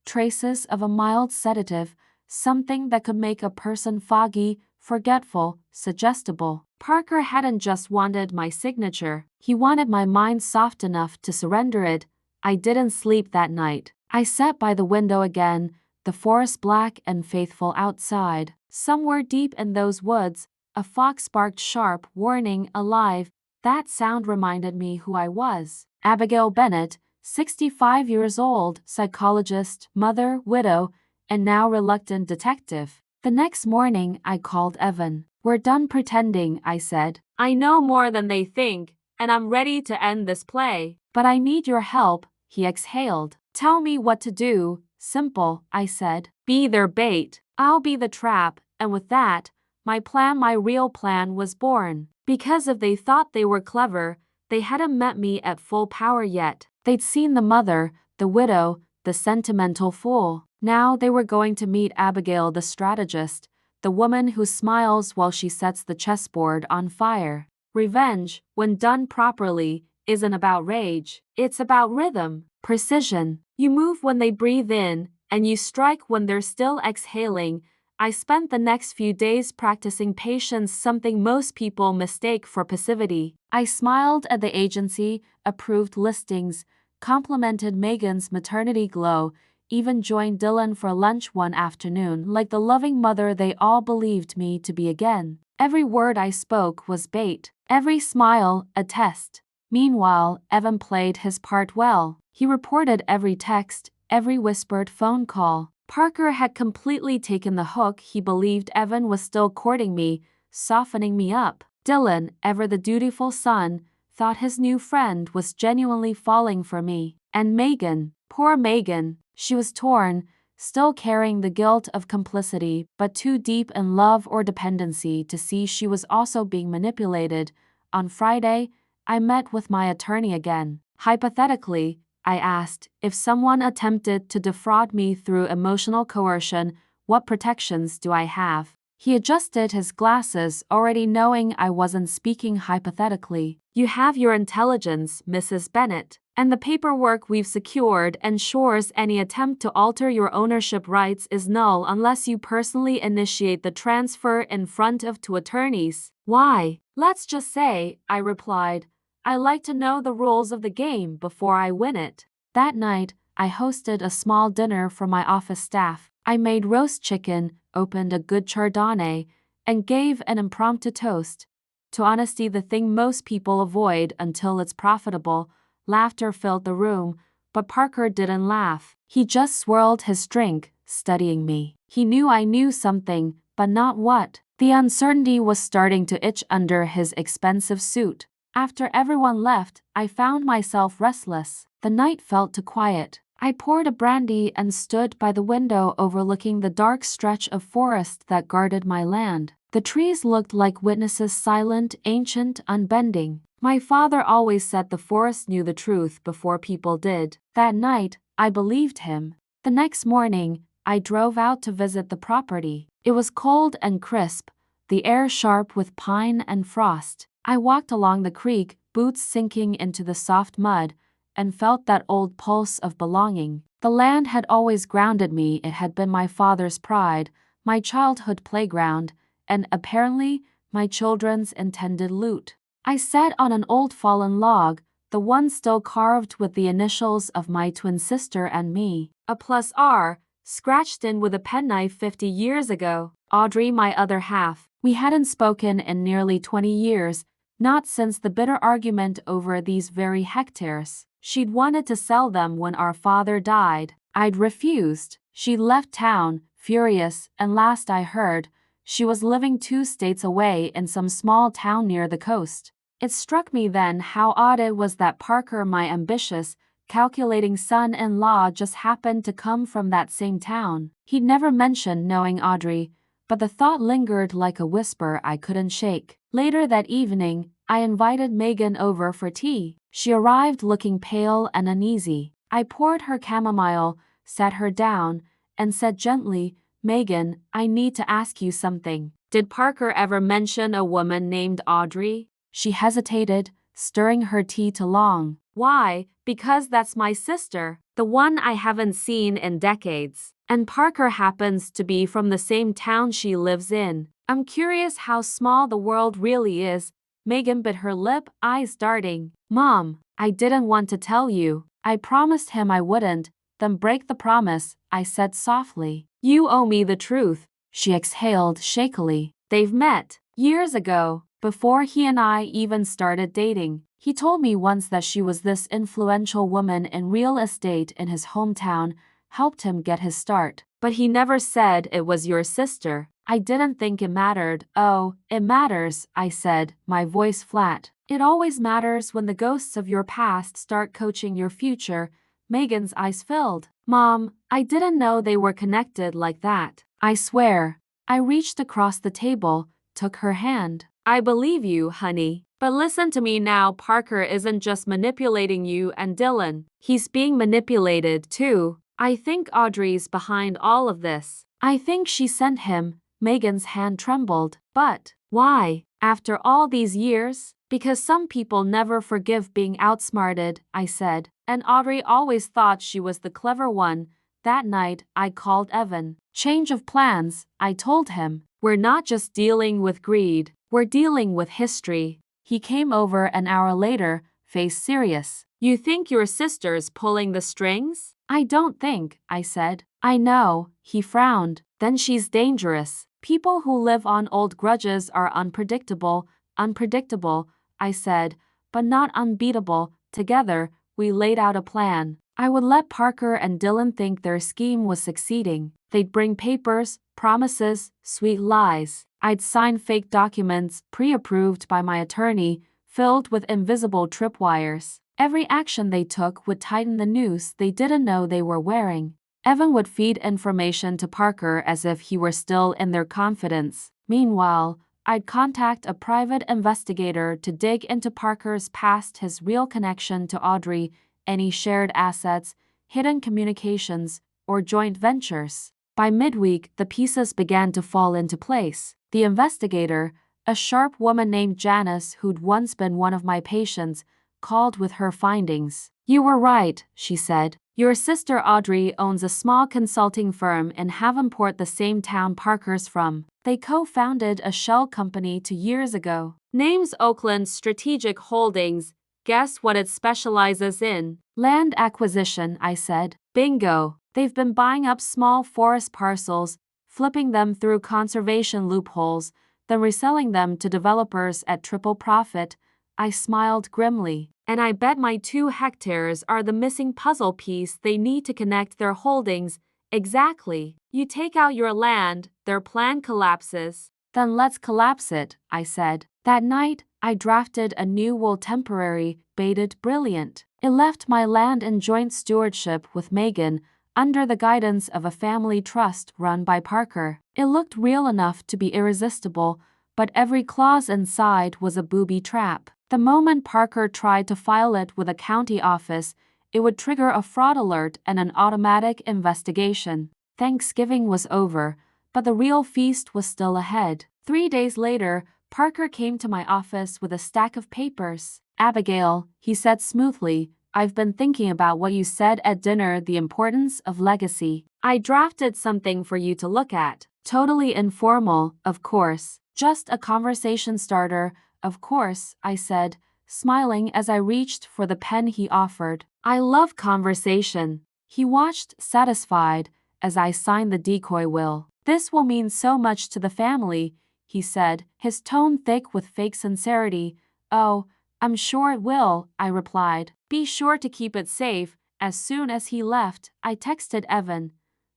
S1: Traces of a mild sedative, something that could make a person foggy, forgetful, suggestible. Parker hadn't just wanted my signature, he wanted my mind soft enough to surrender it. I didn't sleep that night. I sat by the window again, the forest black and faithful outside. Somewhere deep in those woods, a fox barked sharp, warning, alive. That sound reminded me who I was. Abigail Bennett, 65 years old, psychologist, mother, widow, and now reluctant detective. The next morning, I called Evan. We're done pretending, I said. I know more than they think, and I'm ready to end this play. But I need your help, he exhaled. Tell me what to do. Simple, I said. Be their bait. I'll be the trap, and with that, my real plan was born. Because if they thought they were clever, they hadn't met me at full power yet. They'd seen the mother, the widow, the sentimental fool. Now they were going to meet Abigail the strategist, the woman who smiles while she sets the chessboard on fire. Revenge, when done properly, isn't about rage. It's about rhythm, precision. You move when they breathe in, and you strike when they're still exhaling. I spent the next few days practicing patience, something most people mistake for passivity. I smiled at the agency, approved listings, complimented Megan's maternity glow, even joined Dylan for lunch one afternoon like the loving mother they all believed me to be again. Every word I spoke was bait, every smile a test. Meanwhile, Evan played his part well. He reported every text, every whispered phone call. Parker had completely taken the hook. He believed Evan was still courting me, softening me up. Dylan, ever the dutiful son, thought his new friend was genuinely falling for me. And Megan, poor Megan, she was torn, still carrying the guilt of complicity, but too deep in love or dependency to see she was also being manipulated. On Friday, I met with my attorney again. Hypothetically, I asked, if someone attempted to defraud me through emotional coercion, what protections do I have? He adjusted his glasses, already knowing I wasn't speaking hypothetically. You have your intelligence, Mrs. Bennett, and the paperwork we've secured ensures any attempt to alter your ownership rights is null unless you personally initiate the transfer in front of two attorneys. Why? Let's just say, I replied, I like to know the rules of the game before I win it. That night, I hosted a small dinner for my office staff. I made roast chicken, opened a good chardonnay, and gave an impromptu toast to honesty, the thing most people avoid until it's profitable. Laughter filled the room, but Parker didn't laugh. He just swirled his drink, studying me. He knew I knew something, but not what. The uncertainty was starting to itch under his expensive suit. After everyone left, I found myself restless. The night felt too quiet. I poured a brandy and stood by the window overlooking the dark stretch of forest that guarded my land. The trees looked like witnesses, silent, ancient, unbending. My father always said the forest knew the truth before people did. That night, I believed him. The next morning, I drove out to visit the property. It was cold and crisp, the air sharp with pine and frost. I walked along the creek, boots sinking into the soft mud, and felt that old pulse of belonging. The land had always grounded me. It had been my father's pride, my childhood playground, and apparently my children's intended loot. I sat on an old fallen log, the one still carved with the initials of my twin sister and me. A +R, scratched in with a penknife 50 years ago. Audrey, my other half. We hadn't spoken in nearly 20 years, not since the bitter argument over these very hectares. She'd wanted to sell them when our father died. I'd refused. She'd left town, furious, and last I heard, she was living 2 states away in some small town near the coast. It struck me then how odd it was that Parker, my ambitious, calculating son-in-law, just happened to come from that same town. He'd never mentioned knowing Audrey, but the thought lingered like a whisper I couldn't shake. Later that evening, I invited Megan over for tea. She arrived looking pale and uneasy. I poured her chamomile, sat her down, and said gently, "Megan, I need to ask you something. Did Parker ever mention a woman named Audrey?" She hesitated, stirring her tea too long. "Why? Because that's my sister, the one I haven't seen in decades. And Parker happens to be from the same town she lives in. I'm curious how small the world really is." Megan bit her lip, eyes darting. "Mom, I didn't want to tell you. I promised him I wouldn't." "Then break the promise," I said softly. "You owe me the truth." She exhaled shakily. "They've met years ago, before he and I even started dating. He told me once that she was this influential woman in real estate in his hometown, helped him get his start. But he never said it was your sister." I didn't think it mattered. "Oh, it matters," I said, my voice flat. "It always matters when the ghosts of your past start coaching your future." Megan's eyes filled. "Mom, I didn't know they were connected like that. I swear." I reached across the table, took her hand. "I believe you, honey. But listen to me now. Parker isn't just manipulating you and Dylan. He's being manipulated too. I think Audrey's behind all of this. I think she sent him." Megan's hand trembled. "But why? After all these years?" "Because some people never forgive being outsmarted," I said. "And Audrey always thought she was the clever one." That night, I called Evan. "Change of plans," I told him. "We're not just dealing with greed. We're dealing with history." He came over an hour later, face serious. "You think your sister's pulling the strings?" "I don't think," I said. "I know." He frowned. "Then she's dangerous. People who live on old grudges are unpredictable." "Unpredictable," I said, "but not unbeatable." Together, we laid out a plan. I would let Parker and Dylan think their scheme was succeeding. They'd bring papers, promises, sweet lies. I'd sign fake documents, pre-approved by my attorney, filled with invisible tripwires. Every action they took would tighten the noose they didn't know they were wearing. Evan would feed information to Parker as if he were still in their confidence. Meanwhile, I'd contact a private investigator to dig into Parker's past, his real connection to Audrey, any shared assets, hidden communications, or joint ventures. By midweek, the pieces began to fall into place. The investigator, a sharp woman named Janice who'd once been one of my patients, called with her findings. "You were right," she said. "Your sister Audrey owns a small consulting firm in Havenport, the same town Parker's from. They co-founded a shell company 2 years ago. Name's Oakland Strategic Holdings. Guess what it specializes in?" "Land acquisition," I said. "Bingo. They've been buying up small forest parcels, flipping them through conservation loopholes, then reselling them to developers at triple profit." I smiled grimly. "And I bet my 2 hectares are the missing puzzle piece they need to connect their holdings." "Exactly. You take out your land, their plan collapses." "Then let's collapse it," I said. That night, I drafted a new will temporary, baited brilliant. It left my land in joint stewardship with Megan, under the guidance of a family trust run by Parker. It looked real enough to be irresistible, but every clause inside was a booby trap. The moment Parker tried to file it with a county office, it would trigger a fraud alert and an automatic investigation. Thanksgiving was over, but the real feast was still ahead. 3 days later, Parker came to my office with a stack of papers. "Abigail," he said smoothly, "I've been thinking about what you said at dinner, the importance of legacy. I drafted something for you to look at. Totally informal, of course. Just a conversation starter." "Of course," I said, smiling as I reached for the pen he offered. "I love conversation." He watched, satisfied, as I signed the decoy will. "This will mean so much to the family," he said, his tone thick with fake sincerity. "Oh, I'm sure it will," I replied. "Be sure to keep it safe." As soon as he left, I texted Evan.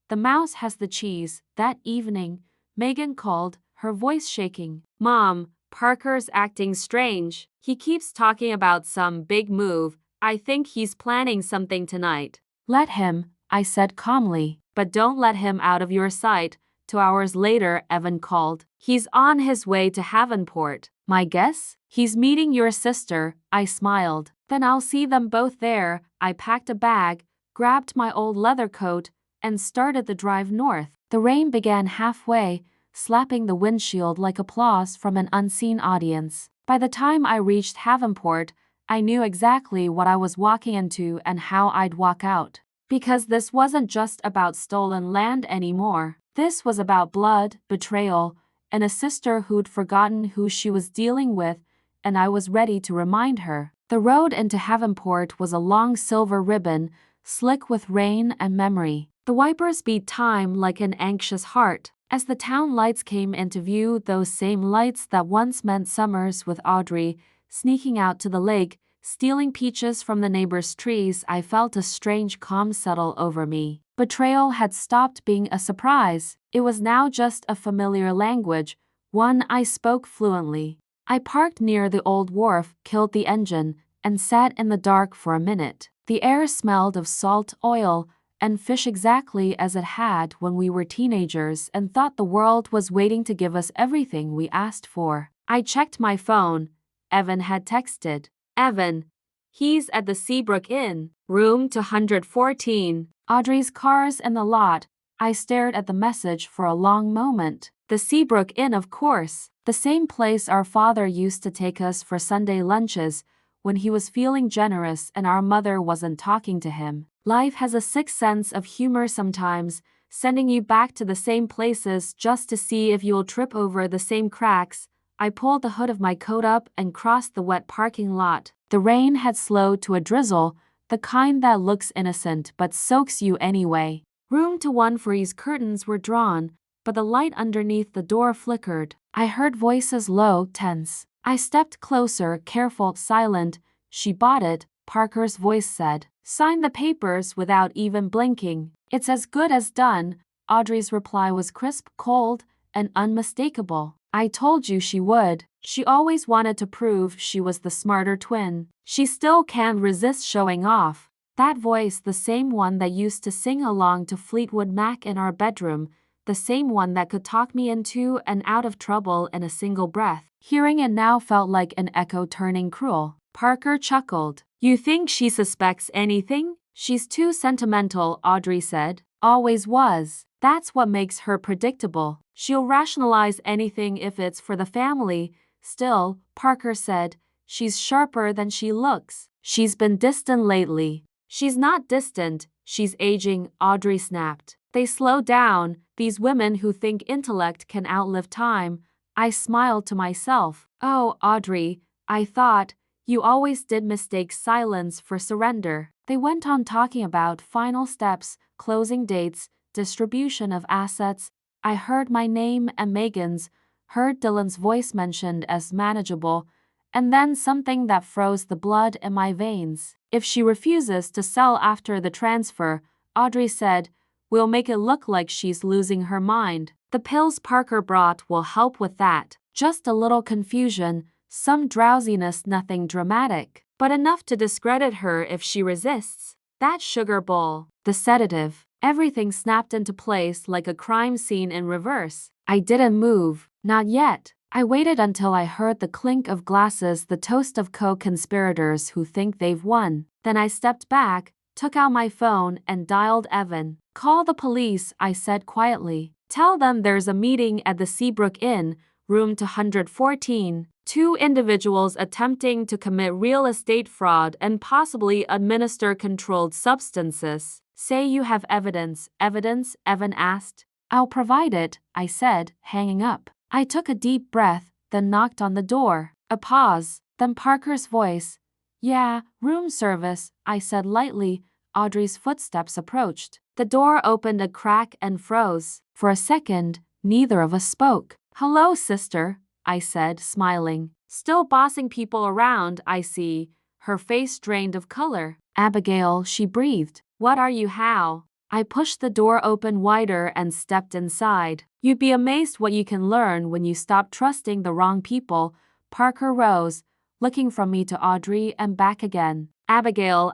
S1: The mouse has the cheese. That evening, Megan called, her voice shaking. Mom, Parker's acting strange. He keeps talking about some big move. I think he's planning something tonight. Let him, I said calmly. But don't let him out of your sight. 2 hours later, Evan called. He's on his way to Havenport. My guess? He's meeting your sister. I smiled. Then I'll see them both there. I packed a bag, grabbed my old leather coat, and started the drive north. The rain began halfway, slapping the windshield like applause from an unseen audience. By the time I reached Havenport, I knew exactly what I was walking into and how I'd walk out. Because this wasn't just about stolen land anymore. This was about blood, betrayal, and a sister who'd forgotten who she was dealing with, and I was ready to remind her. The road into Havenport was a long silver ribbon, slick with rain and memory. The wipers beat time like an anxious heart. As the town lights came into view, those same lights that once meant summers with Audrey, sneaking out to the lake, stealing peaches from the neighbors' trees, I felt a strange calm settle over me. Betrayal had stopped being a surprise. It was now just a familiar language, one I spoke fluently. I parked near the old wharf, killed the engine, and sat in the dark for a minute. The air smelled of salt, oil, and fish exactly as it had when we were teenagers and thought the world was waiting to give us everything we asked for. I checked my phone. Evan had texted. Evan. He's at the Seabrook Inn, room 214. Audrey's car's in the lot. I stared at the message for a long moment. The Seabrook Inn, of course. The same place our father used to take us for Sunday lunches when he was feeling generous and our mother wasn't talking to him. Life has a sick sense of humor sometimes, sending you back to the same places just to see if you'll trip over the same cracks. I pulled the hood of my coat up and crossed the wet parking lot. The rain had slowed to a drizzle, the kind that looks innocent but soaks you anyway. Room 213's curtains were drawn, but the light underneath the door flickered. I heard voices low, tense. I stepped closer, careful, silent. She bought it, Parker's voice said. Sign the papers without even blinking. It's as good as done. Audrey's reply was crisp, cold, and unmistakable. I told you she would. She always wanted to prove she was the smarter twin. She still can't resist showing off. That voice, the same one that used to sing along to Fleetwood Mac in our bedroom, the same one that could talk me into and out of trouble in a single breath. Hearing it now felt like an echo turning cruel. Parker chuckled. You think she suspects anything? She's too sentimental, Audrey said. Always was. That's what makes her predictable. She'll rationalize anything if it's for the family. Still, Parker said, she's sharper than she looks. She's been distant lately. She's not distant, she's aging, Audrey snapped. They slow down, these women who think intellect can outlive time. I smiled to myself. Oh, Audrey, I thought, you always did mistake silence for surrender. They went on talking about final steps, closing dates, distribution of assets. I heard my name and Megan's, heard Dylan's voice mentioned as manageable, and then something that froze the blood in my veins. If she refuses to sell after the transfer, Audrey said, we'll make it look like she's losing her mind. The pills Parker brought will help with that. Just a little confusion, some drowsiness, nothing dramatic, but enough to discredit her if she resists. That sugar bowl, the sedative, everything snapped into place like a crime scene in reverse. I didn't move, not yet. I waited until I heard the clink of glasses, the toast of co-conspirators who think they've won. Then I stepped back, took out my phone, and dialed Evan. Call the police, I said quietly. Tell them there's a meeting at the Seabrook Inn, room 214. 2 individuals attempting to commit real estate fraud and possibly administer controlled substances. Say you have evidence. Evidence? Evan asked. I'll provide it, I said, hanging up. I took a deep breath, then knocked on the door. A pause, then Parker's voice. Yeah, room service, I said lightly. Audrey's footsteps approached. The door opened a crack and froze. For a second, neither of us spoke. Hello, sister, I said, smiling. Still bossing people around, I see. Her face drained of color. Abigail, she breathed. What are you, how? I pushed the door open wider and stepped inside. You'd be amazed what you can learn when you stop trusting the wrong people. Parker rose, looking from me to Audrey and back again. Abigail,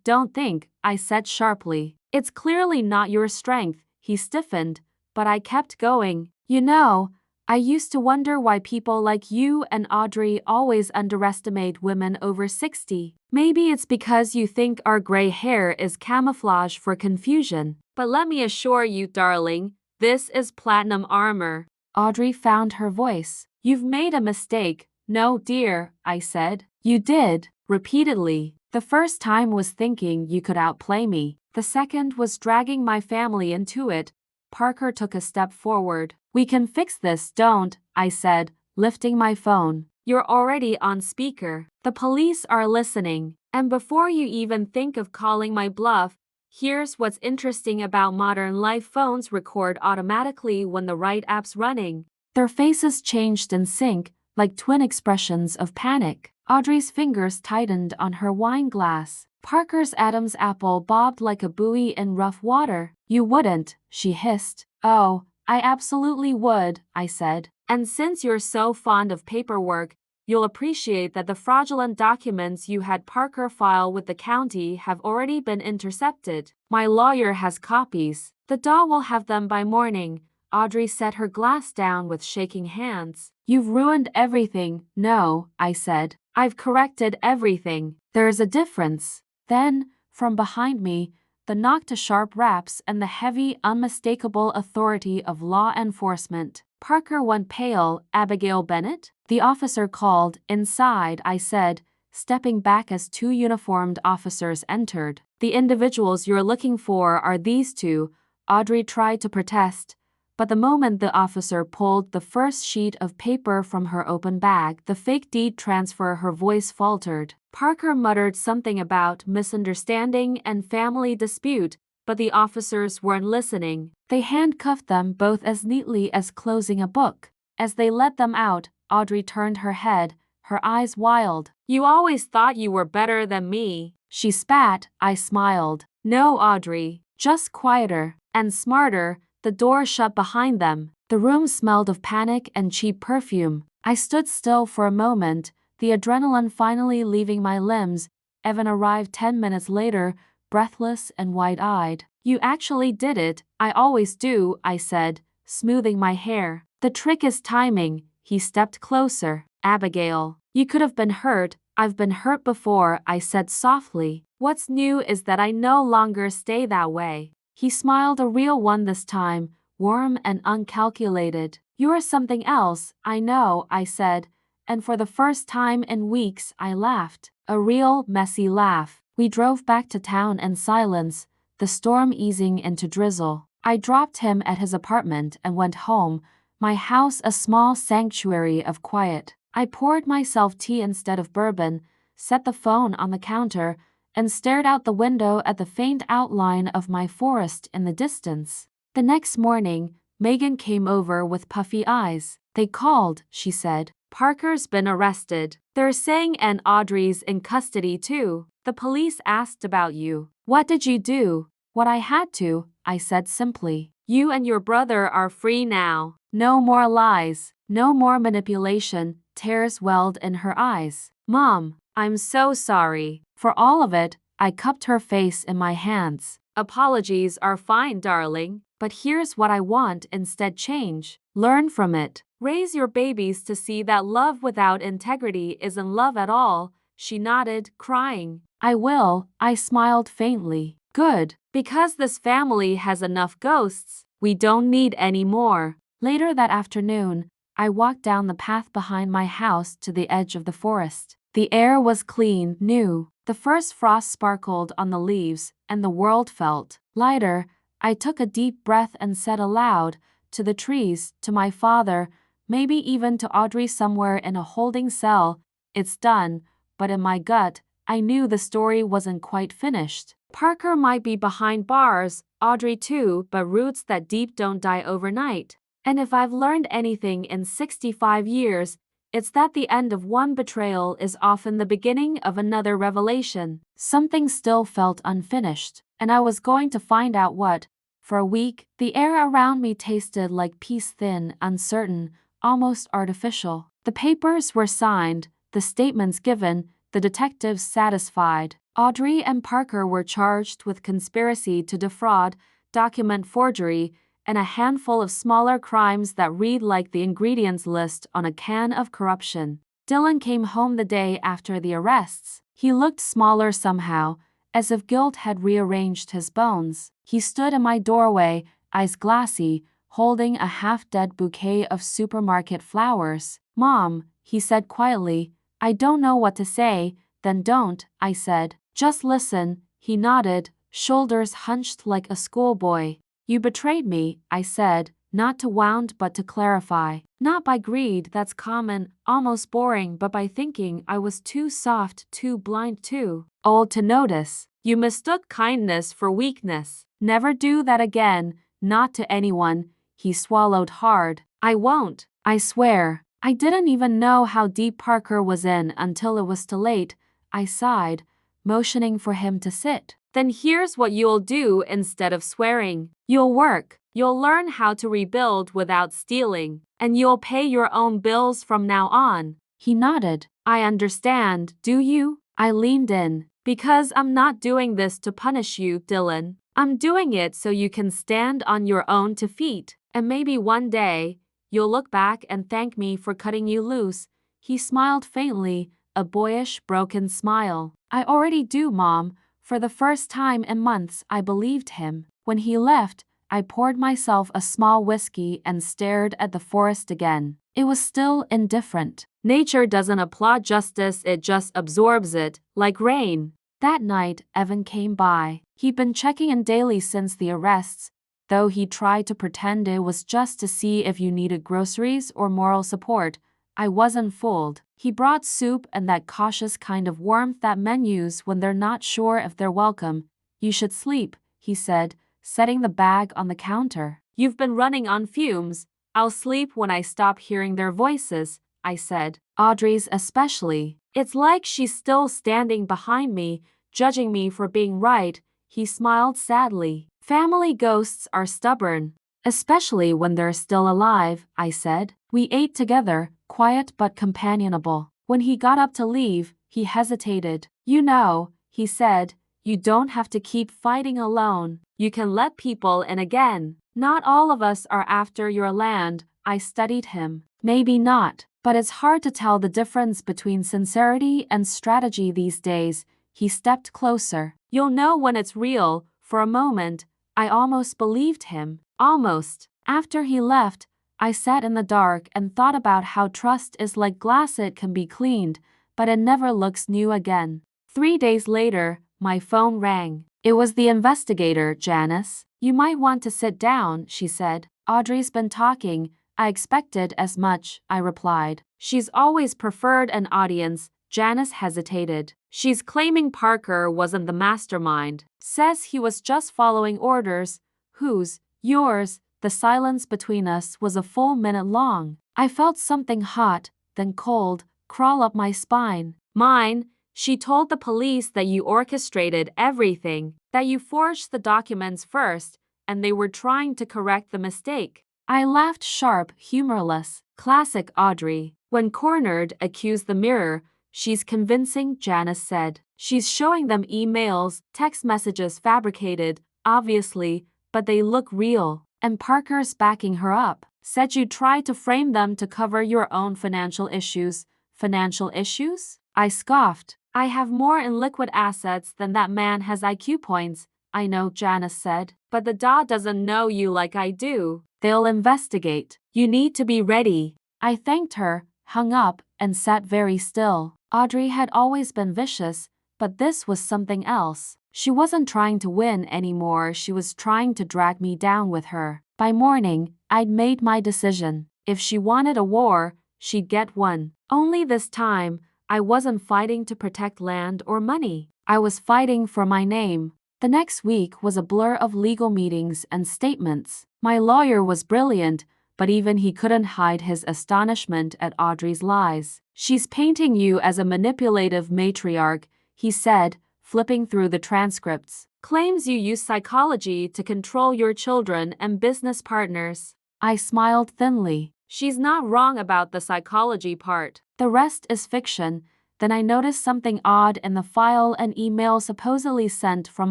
S1: don't think, I said sharply. It's clearly not your strength. He stiffened, but I kept going. You know, I used to wonder why people like you and Audrey always underestimate women over 60. Maybe it's because you think our gray hair is camouflage for confusion. But let me assure you, darling, this is platinum armor. Audrey found her voice. You've made a mistake. No, dear, I said. You did, repeatedly. The first time was thinking you could outplay me. The second was dragging my family into it. Parker took a step forward. We can fix this, don't, I said, lifting my phone. You're already on speaker. The police are listening. And before you even think of calling my bluff, here's what's interesting about modern life: phones record automatically when the right app's running. Their faces changed in sync, like twin expressions of panic. Audrey's fingers tightened on her wine glass. Parker's Adam's apple bobbed like a buoy in rough water. You wouldn't, she hissed. Oh, I absolutely would, I said. And since you're so fond of paperwork, you'll appreciate that the fraudulent documents you had Parker file with the county have already been intercepted. My lawyer has copies. The DA will have them by morning. Audrey set her glass down with shaking hands. You've ruined everything. No, I said. I've corrected everything. There's a difference. Then, from behind me, the knock to sharp raps and the heavy, unmistakable authority of law enforcement. Parker went pale. Abigail Bennett? The officer called. Inside, I said, stepping back as two uniformed officers entered. The individuals you're looking for are these two. Audrey tried to protest, but the moment the officer pulled the first sheet of paper from her open bag, the fake deed transfer, her voice faltered. Parker muttered something about misunderstanding and family dispute, but the officers weren't listening. They handcuffed them both as neatly as closing a book. As they let them out, Audrey turned her head, her eyes wild. You always thought you were better than me. She spat. I smiled. No, Audrey, just quieter and smarter. The door shut behind them. The room smelled of panic and cheap perfume. I stood still for a moment, the adrenaline finally leaving my limbs. Evan arrived 10 minutes later, breathless and wide-eyed. You actually did it. I always do, I said, smoothing my hair. The trick is timing. He stepped closer. Abigail, you could have been hurt. I've been hurt before, I said softly. What's new is that I no longer stay that way. He smiled, a real one this time, warm and uncalculated. You're something else, I know, I said, and for the first time in weeks I laughed. A real, messy laugh. We drove back to town in silence, the storm easing into drizzle. I dropped him at his apartment and went home, my house a small sanctuary of quiet. I poured myself tea instead of bourbon, set the phone on the counter, and stared out the window at the faint outline of my forest in the distance. The next morning, Megan came over with puffy eyes. They called, she said. Parker's been arrested. They're saying and Audrey's in custody too. The police asked about you. What did you do? What I had to, I said simply. You and your brother are free now. No more lies. No more manipulation. Tears welled in her eyes. Mom, I'm so sorry. For all of it, I cupped her face in my hands. Apologies are fine, darling, but here's what I want instead: change. Learn from it. Raise your babies to see that love without integrity isn't love at all. She nodded, crying. I will, I smiled faintly. Good, because this family has enough ghosts. We don't need any more. Later that afternoon, I walked down the path behind my house to the edge of the forest. The air was clean, new. The first frost sparkled on the leaves, and the world felt lighter. I took a deep breath and said aloud, to the trees, to my father, maybe even to Audrey somewhere in a holding cell, it's done, but in my gut, I knew the story wasn't quite finished. Parker might be behind bars, Audrey too, but roots that deep don't die overnight. And if I've learned anything in 65 years, It's that the end of one betrayal is often the beginning of another revelation. Something still felt unfinished, and I was going to find out what. For a week, the air around me tasted like peace, thin, uncertain, almost artificial. The papers were signed, the statements given, the detectives satisfied. Audrey and Parker were charged with conspiracy to defraud, document forgery, and a handful of smaller crimes that read like the ingredients list on a can of corruption. Dylan came home the day after the arrests. He looked smaller somehow, as if guilt had rearranged his bones. He stood in my doorway, eyes glassy, holding a half-dead bouquet of supermarket flowers. "Mom," he said quietly, "I don't know what to say." "Then don't," I said. "Just listen." He nodded, shoulders hunched like a schoolboy. "You betrayed me," I said, not to wound but to clarify. Not by greed, that's common, almost boring, but by thinking I was too soft, too blind, too old to notice. You mistook kindness for weakness. Never do that again, not to anyone. He swallowed hard. "I won't, I swear." I didn't even know how deep Parker was in until it was too late. I sighed, motioning for him to sit. "Then here's what you'll do instead of swearing. You'll work. You'll learn how to rebuild without stealing. And you'll pay your own bills from now on." He nodded. "I understand, do you?" I leaned in. "Because I'm not doing this to punish you, Dylan. I'm doing it so you can stand on your own 2 feet. And maybe one day, you'll look back and thank me for cutting you loose." He smiled faintly, a boyish, broken smile. "I already do, Mom." For the first time in months, I believed him. When he left, I poured myself a small whiskey and stared at the forest again. It was still indifferent. Nature doesn't applaud justice, it just absorbs it, like rain. That night, Evan came by. He'd been checking in daily since the arrests, though he tried to pretend it was just to see if you needed groceries or moral support. I wasn't fooled. He brought soup and that cautious kind of warmth that men use when they're not sure if they're welcome. "You should sleep," he said, setting the bag on the counter. "You've been running on fumes." "I'll sleep when I stop hearing their voices," I said. "Audrey's especially. It's like she's still standing behind me, judging me for being right." He smiled sadly. "Family ghosts are stubborn. Especially when they're still alive," I said. We ate together, quiet but companionable. When he got up to leave, he hesitated. "You know," he said, "you don't have to keep fighting alone. You can let people in again. Not all of us are after your land." I studied him. "Maybe not, but it's hard to tell the difference between sincerity and strategy these days." He stepped closer. "You'll know when it's real." For a moment, I almost believed him. Almost. After he left, I sat in the dark and thought about how trust is like glass. It can be cleaned, but it never looks new again. 3 days later, my phone rang. It was the investigator, Janice. "You might want to sit down," she said. "Audrey's been talking." "I expected as much," I replied. "She's always preferred an audience." Janice hesitated. "She's claiming Parker wasn't the mastermind. Says he was just following orders." "Whose?" "Yours." The silence between us was a full minute long. I felt something hot, then cold, crawl up my spine. "Mine. She told the police that you orchestrated everything, that you forged the documents first, and they were trying to correct the mistake." I laughed, sharp, humorless. Classic Audrey. When cornered, accused the mirror. "She's convincing," Janice said. "She's showing them emails, text messages fabricated, obviously, but they look real. And Parker's backing her up. Said you tried to frame them to cover your own financial issues." "Financial issues?" I scoffed. "I have more in liquid assets than that man has IQ points." "I know," Janice said, "but the DA doesn't know you like I do. They'll investigate. You need to be ready." I thanked her, hung up, and sat very still. Audrey had always been vicious, but this was something else. She wasn't trying to win anymore, she was trying to drag me down with her. By morning, I'd made my decision. If she wanted a war, she'd get one. Only this time, I wasn't fighting to protect land or money. I was fighting for my name. The next week was a blur of legal meetings and statements. My lawyer was brilliant, but even he couldn't hide his astonishment at Audrey's lies. "She's painting you as a manipulative matriarch," he said, flipping through the transcripts. "Claims you use psychology to control your children and business partners." I smiled thinly. "She's not wrong about the psychology part. The rest is fiction." Then I noticed something odd in the file, an email supposedly sent from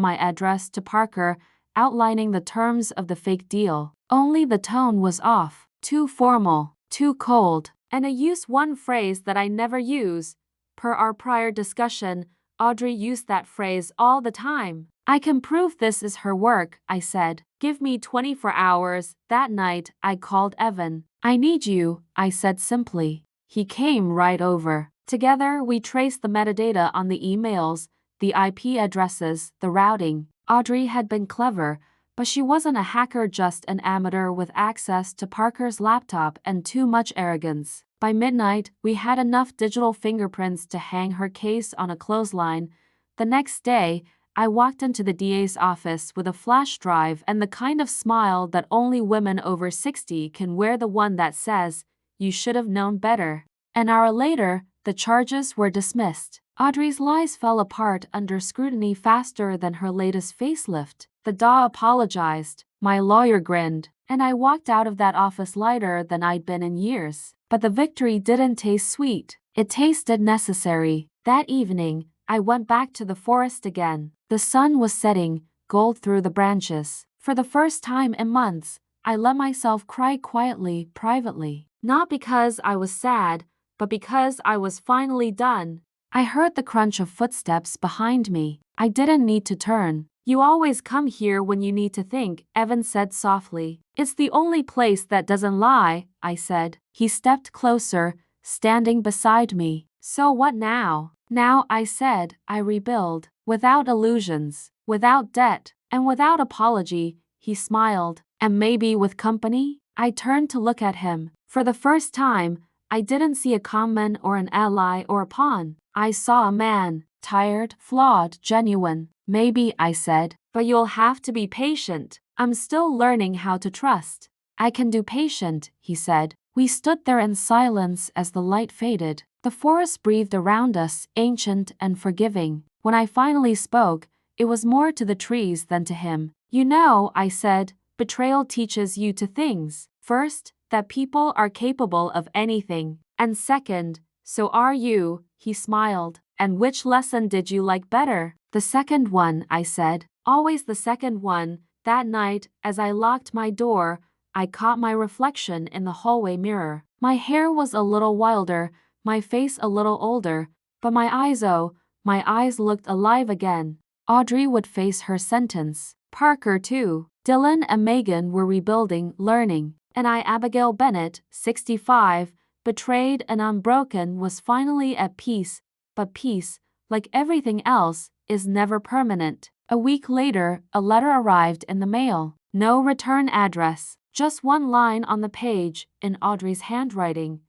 S1: my address to Parker, outlining the terms of the fake deal. Only the tone was off, too formal, too cold, and I used one phrase that I never use. Per our prior discussion, Audrey used that phrase all the time. "I can prove this is her work," I said. "Give me 24 hours. That night, I called Evan. "I need you," I said simply. He came right over. Together, we traced the metadata on the emails, the IP addresses, the routing. Audrey had been clever, but she wasn't a hacker, just an amateur with access to Parker's laptop and too much arrogance. By midnight, we had enough digital fingerprints to hang her case on a clothesline. The next day, I walked into the DA's office with a flash drive and the kind of smile that only women over 60 can wear, the one that says, "You should have known better." An hour later, the charges were dismissed. Audrey's lies fell apart under scrutiny faster than her latest facelift. The DA apologized, my lawyer grinned, and I walked out of that office lighter than I'd been in years. But the victory didn't taste sweet. It tasted necessary. That evening, I went back to the forest again. The sun was setting, gold through the branches. For the first time in months, I let myself cry quietly, privately. Not because I was sad, but because I was finally done. I heard the crunch of footsteps behind me. I didn't need to turn. "You always come here when you need to think," Evan said softly. "It's the only place that doesn't lie," I said. He stepped closer, standing beside me. "So what now?" "Now," I said, "I rebuild. Without illusions, without debt, and without apology." He smiled. "And maybe with company?" I turned to look at him. For the first time, I didn't see a conman or an ally or a pawn. I saw a man, tired, flawed, genuine. "Maybe," I said, "but you'll have to be patient. I'm still learning how to trust." "I can do patient," he said. We stood there in silence as the light faded. The forest breathed around us, ancient and forgiving. When I finally spoke, it was more to the trees than to him. "You know," I said, "betrayal teaches you two things. First, that people are capable of anything. And second, so are you." He smiled. "And which lesson did you like better?" "The second one," I said. "Always the second one." That night, as I locked my door, I caught my reflection in the hallway mirror. My hair was a little wilder, my face a little older, but my eyes looked alive again. Audrey would face her sentence. Parker too. Dylan and Megan were rebuilding, learning. And I, Abigail Bennett, 65, betrayed and unbroken, was finally at peace. But peace, like everything else, is never permanent. A week later, a letter arrived in the mail. No return address. Just one line on the page, in Audrey's handwriting.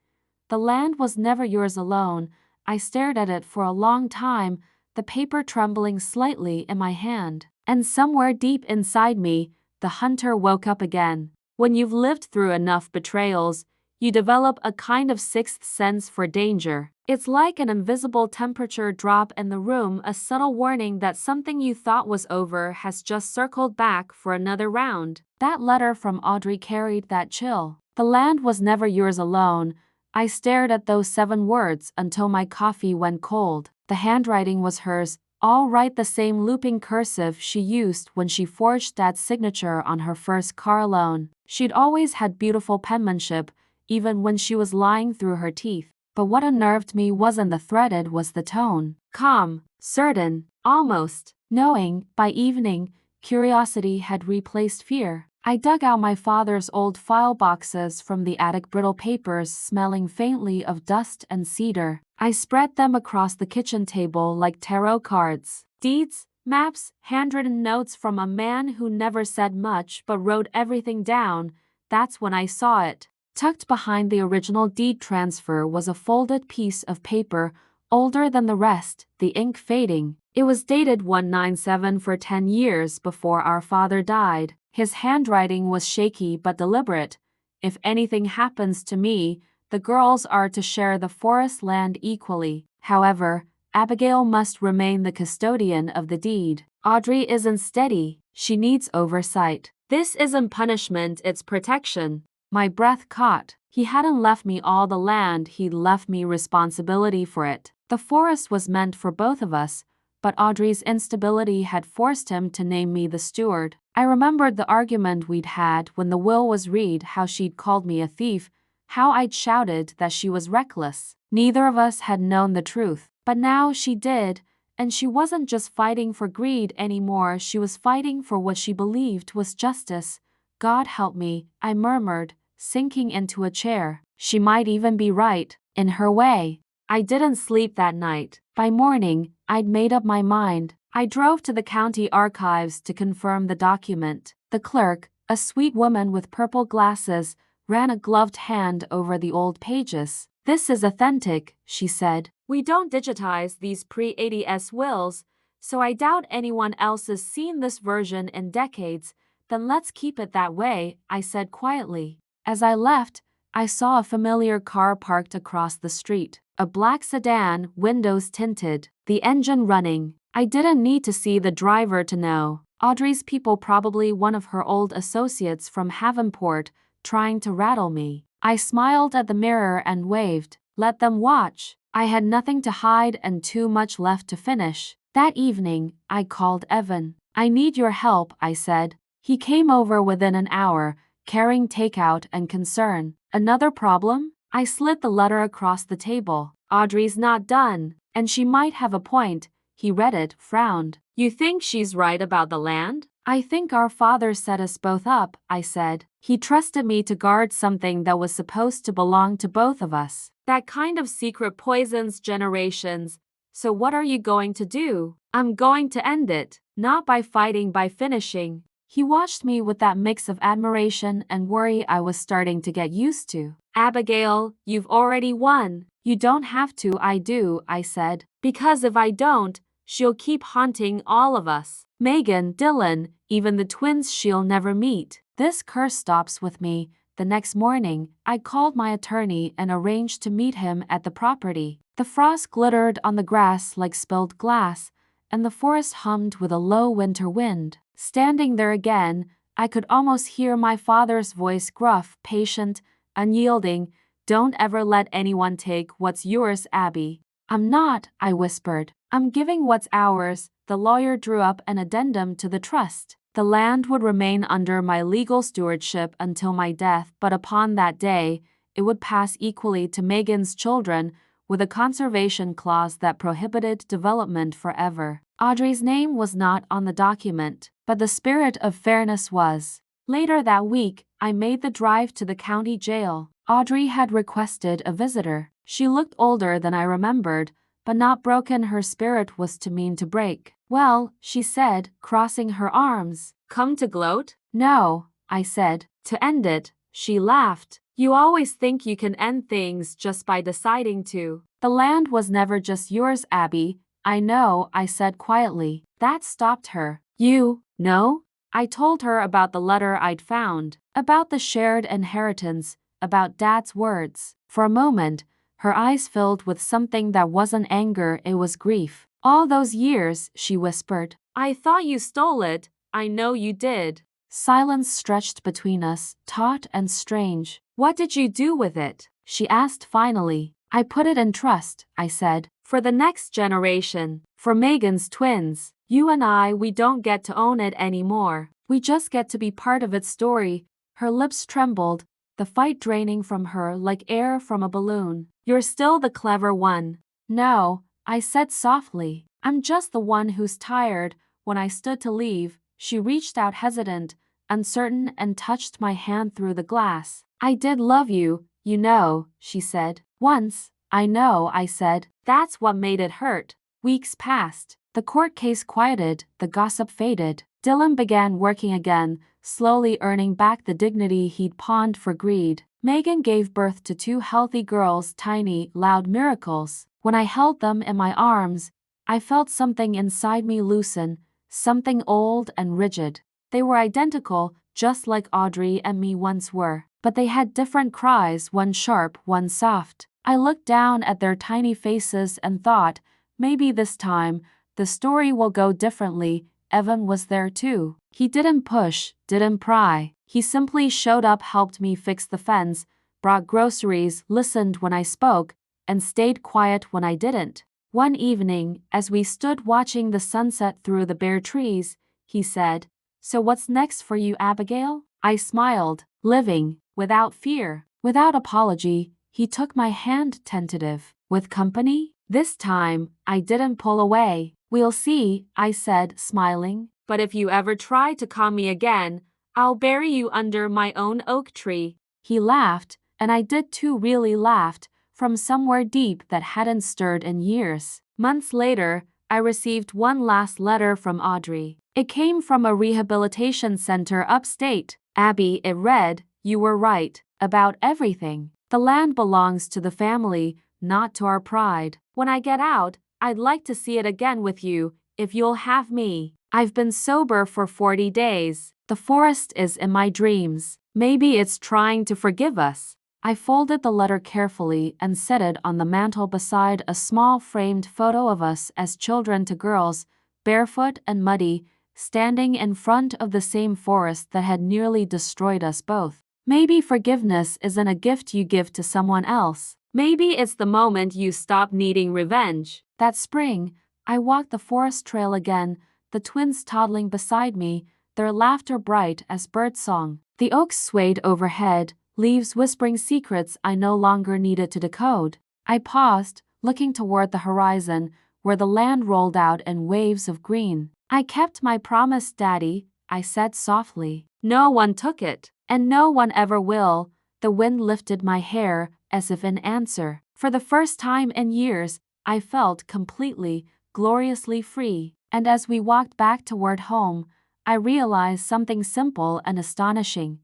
S1: "The land was never yours alone." I stared at it for a long time, the paper trembling slightly in my hand. And somewhere deep inside me, the hunter woke up again. When you've lived through enough betrayals, you develop a kind of sixth sense for danger. It's like an invisible temperature drop in the room, a subtle warning that something you thought was over has just circled back for another round. That letter from Audrey carried that chill. The land was never yours alone. I stared at those 7 words until my coffee went cold. The handwriting was hers, all right, the same looping cursive she used when she forged Dad's signature on her first car loan. She'd always had beautiful penmanship, even when she was lying through her teeth. But what unnerved me wasn't the thread, it was the tone. Calm, certain, almost knowing. By evening, curiosity had replaced fear. I dug out my father's old file boxes from the attic, brittle papers smelling faintly of dust and cedar. I spread them across the kitchen table like tarot cards. Deeds, maps, handwritten notes from a man who never said much but wrote everything down. That's when I saw it. Tucked behind the original deed transfer was a folded piece of paper, older than the rest, the ink fading. It was dated 197 for 10 years before our father died. His handwriting was shaky but deliberate. If anything happens to me, the girls are to share the forest land equally. However, Abigail must remain the custodian of the deed. Audrey isn't steady. She needs oversight. This isn't punishment, it's protection. My breath caught. He hadn't left me all the land, he'd left me responsibility for it. The forest was meant for both of us, but Audrey's instability had forced him to name me the steward. I remembered the argument we'd had when the will was read, how she'd called me a thief, how I'd shouted that she was reckless. Neither of us had known the truth, but now she did, and she wasn't just fighting for greed anymore, she was fighting for what she believed was justice. God help me, I murmured, sinking into a chair. She might even be right, in her way. I didn't sleep that night. By morning, I'd made up my mind. I drove to the county archives to confirm the document. The clerk, a sweet woman with purple glasses, ran a gloved hand over the old pages. This is authentic, she said. We don't digitize these pre-80s wills, so I doubt anyone else has seen this version in decades. Then let's keep it that way, I said quietly. As I left, I saw a familiar car parked across the street. A black sedan, windows tinted, the engine running. I didn't need to see the driver to know. Audrey's people, probably one of her old associates from Havenport, trying to rattle me. I smiled at the mirror and waved. Let them watch. I had nothing to hide and too much left to finish. That evening, I called Evan. I need your help, I said. He came over within an hour, carrying takeout and concern. Another problem? I slid the letter across the table. Audrey's not done, and she might have a point. He read it, frowned. You think she's right about the land? I think our father set us both up, I said. He trusted me to guard something that was supposed to belong to both of us. That kind of secret poisons generations. So what are you going to do? I'm going to end it. Not by fighting, by finishing. He watched me with that mix of admiration and worry I was starting to get used to. Abigail, you've already won. You don't have to. I do, I said. Because if I don't, she'll keep haunting all of us. Megan, Dylan, even the twins she'll never meet. This curse stops with me. The next morning, I called my attorney and arranged to meet him at the property. The frost glittered on the grass like spilled glass, and the forest hummed with a low winter wind. Standing there again, I could almost hear my father's voice, gruff, patient, unyielding. Don't ever let anyone take what's yours, Abby. I'm not, I whispered. I'm giving what's ours. The lawyer drew up an addendum to the trust. The land would remain under my legal stewardship until my death, but upon that day, it would pass equally to Megan's children, with a conservation clause that prohibited development forever. Audrey's name was not on the document, but the spirit of fairness was. Later that week, I made the drive to the county jail. Audrey had requested a visitor. She looked older than I remembered, but not broken. Her spirit was too mean to break. Well, she said, crossing her arms. Come to gloat? No, I said. To end it. She laughed. You always think you can end things just by deciding to. The land was never just yours, Abby. I know, I said quietly. That stopped her. You know? I told her about the letter I'd found, about the shared inheritance, about Dad's words. For a moment, her eyes filled with something that wasn't anger, it was grief. All those years, she whispered. I thought you stole it. I know you did. Silence stretched between us, taut and strange. What did you do with it? She asked finally. I put it in trust, I said. For the next generation. For Megan's twins. You and I, we don't get to own it anymore. We just get to be part of its story. Her lips trembled, the fight draining from her like air from a balloon. You're still the clever one. No, I said softly. I'm just the one who's tired. When I stood to leave, she reached out hesitant, uncertain, and touched my hand through the glass. I did love you, you know, she said. Once. I know, I said. That's what made it hurt. Weeks passed. The court case quieted, the gossip faded. Dylan began working again, slowly earning back the dignity he'd pawned for greed. Megan gave birth to 2 healthy girls, tiny, loud miracles. When I held them in my arms, I felt something inside me loosen, something old and rigid. They were identical, just like Audrey and me once were. but they had different cries, one sharp, one soft. I looked down at their tiny faces and thought, maybe this time, the story will go differently. Evan was there too. He didn't push, didn't pry. He simply showed up, helped me fix the fence, brought groceries, listened when I spoke, and stayed quiet when I didn't. One evening, as we stood watching the sunset through the bare trees, he said, "So what's next for you, Abigail?" I smiled, living, without fear, without apology. He took my hand, tentative. "With company?" This time, I didn't pull away. "We'll see," I said, smiling. "But if you ever try to call me again, I'll bury you under my own oak tree." He laughed, and I did too, really laughed, from somewhere deep that hadn't stirred in years. Months later, I received one last letter from Audrey. It came from a rehabilitation center upstate. "Abby," it read, "you were right about everything. The land belongs to the family, not to our pride. When I get out, I'd like to see it again with you, if you'll have me. I've been sober for 40 days. The forest is in my dreams. Maybe it's trying to forgive us." I folded the letter carefully and set it on the mantel beside a small framed photo of us as children to girls, barefoot and muddy, standing in front of the same forest that had nearly destroyed us both. Maybe forgiveness isn't a gift you give to someone else. Maybe it's the moment you stop needing revenge. That spring, I walked the forest trail again, the twins toddling beside me, their laughter bright as birdsong. The oaks swayed overhead, leaves whispering secrets I no longer needed to decode. I paused, looking toward the horizon, where the land rolled out in waves of green. "I kept my promise, Daddy," I said softly. "No one took it, and no one ever will." The wind lifted my hair, as if in answer. For the first time in years, I felt completely, gloriously free. And as we walked back toward home, I realized something simple and astonishing.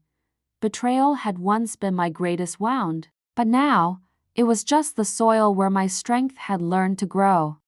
S1: Betrayal had once been my greatest wound, but now, it was just the soil where my strength had learned to grow.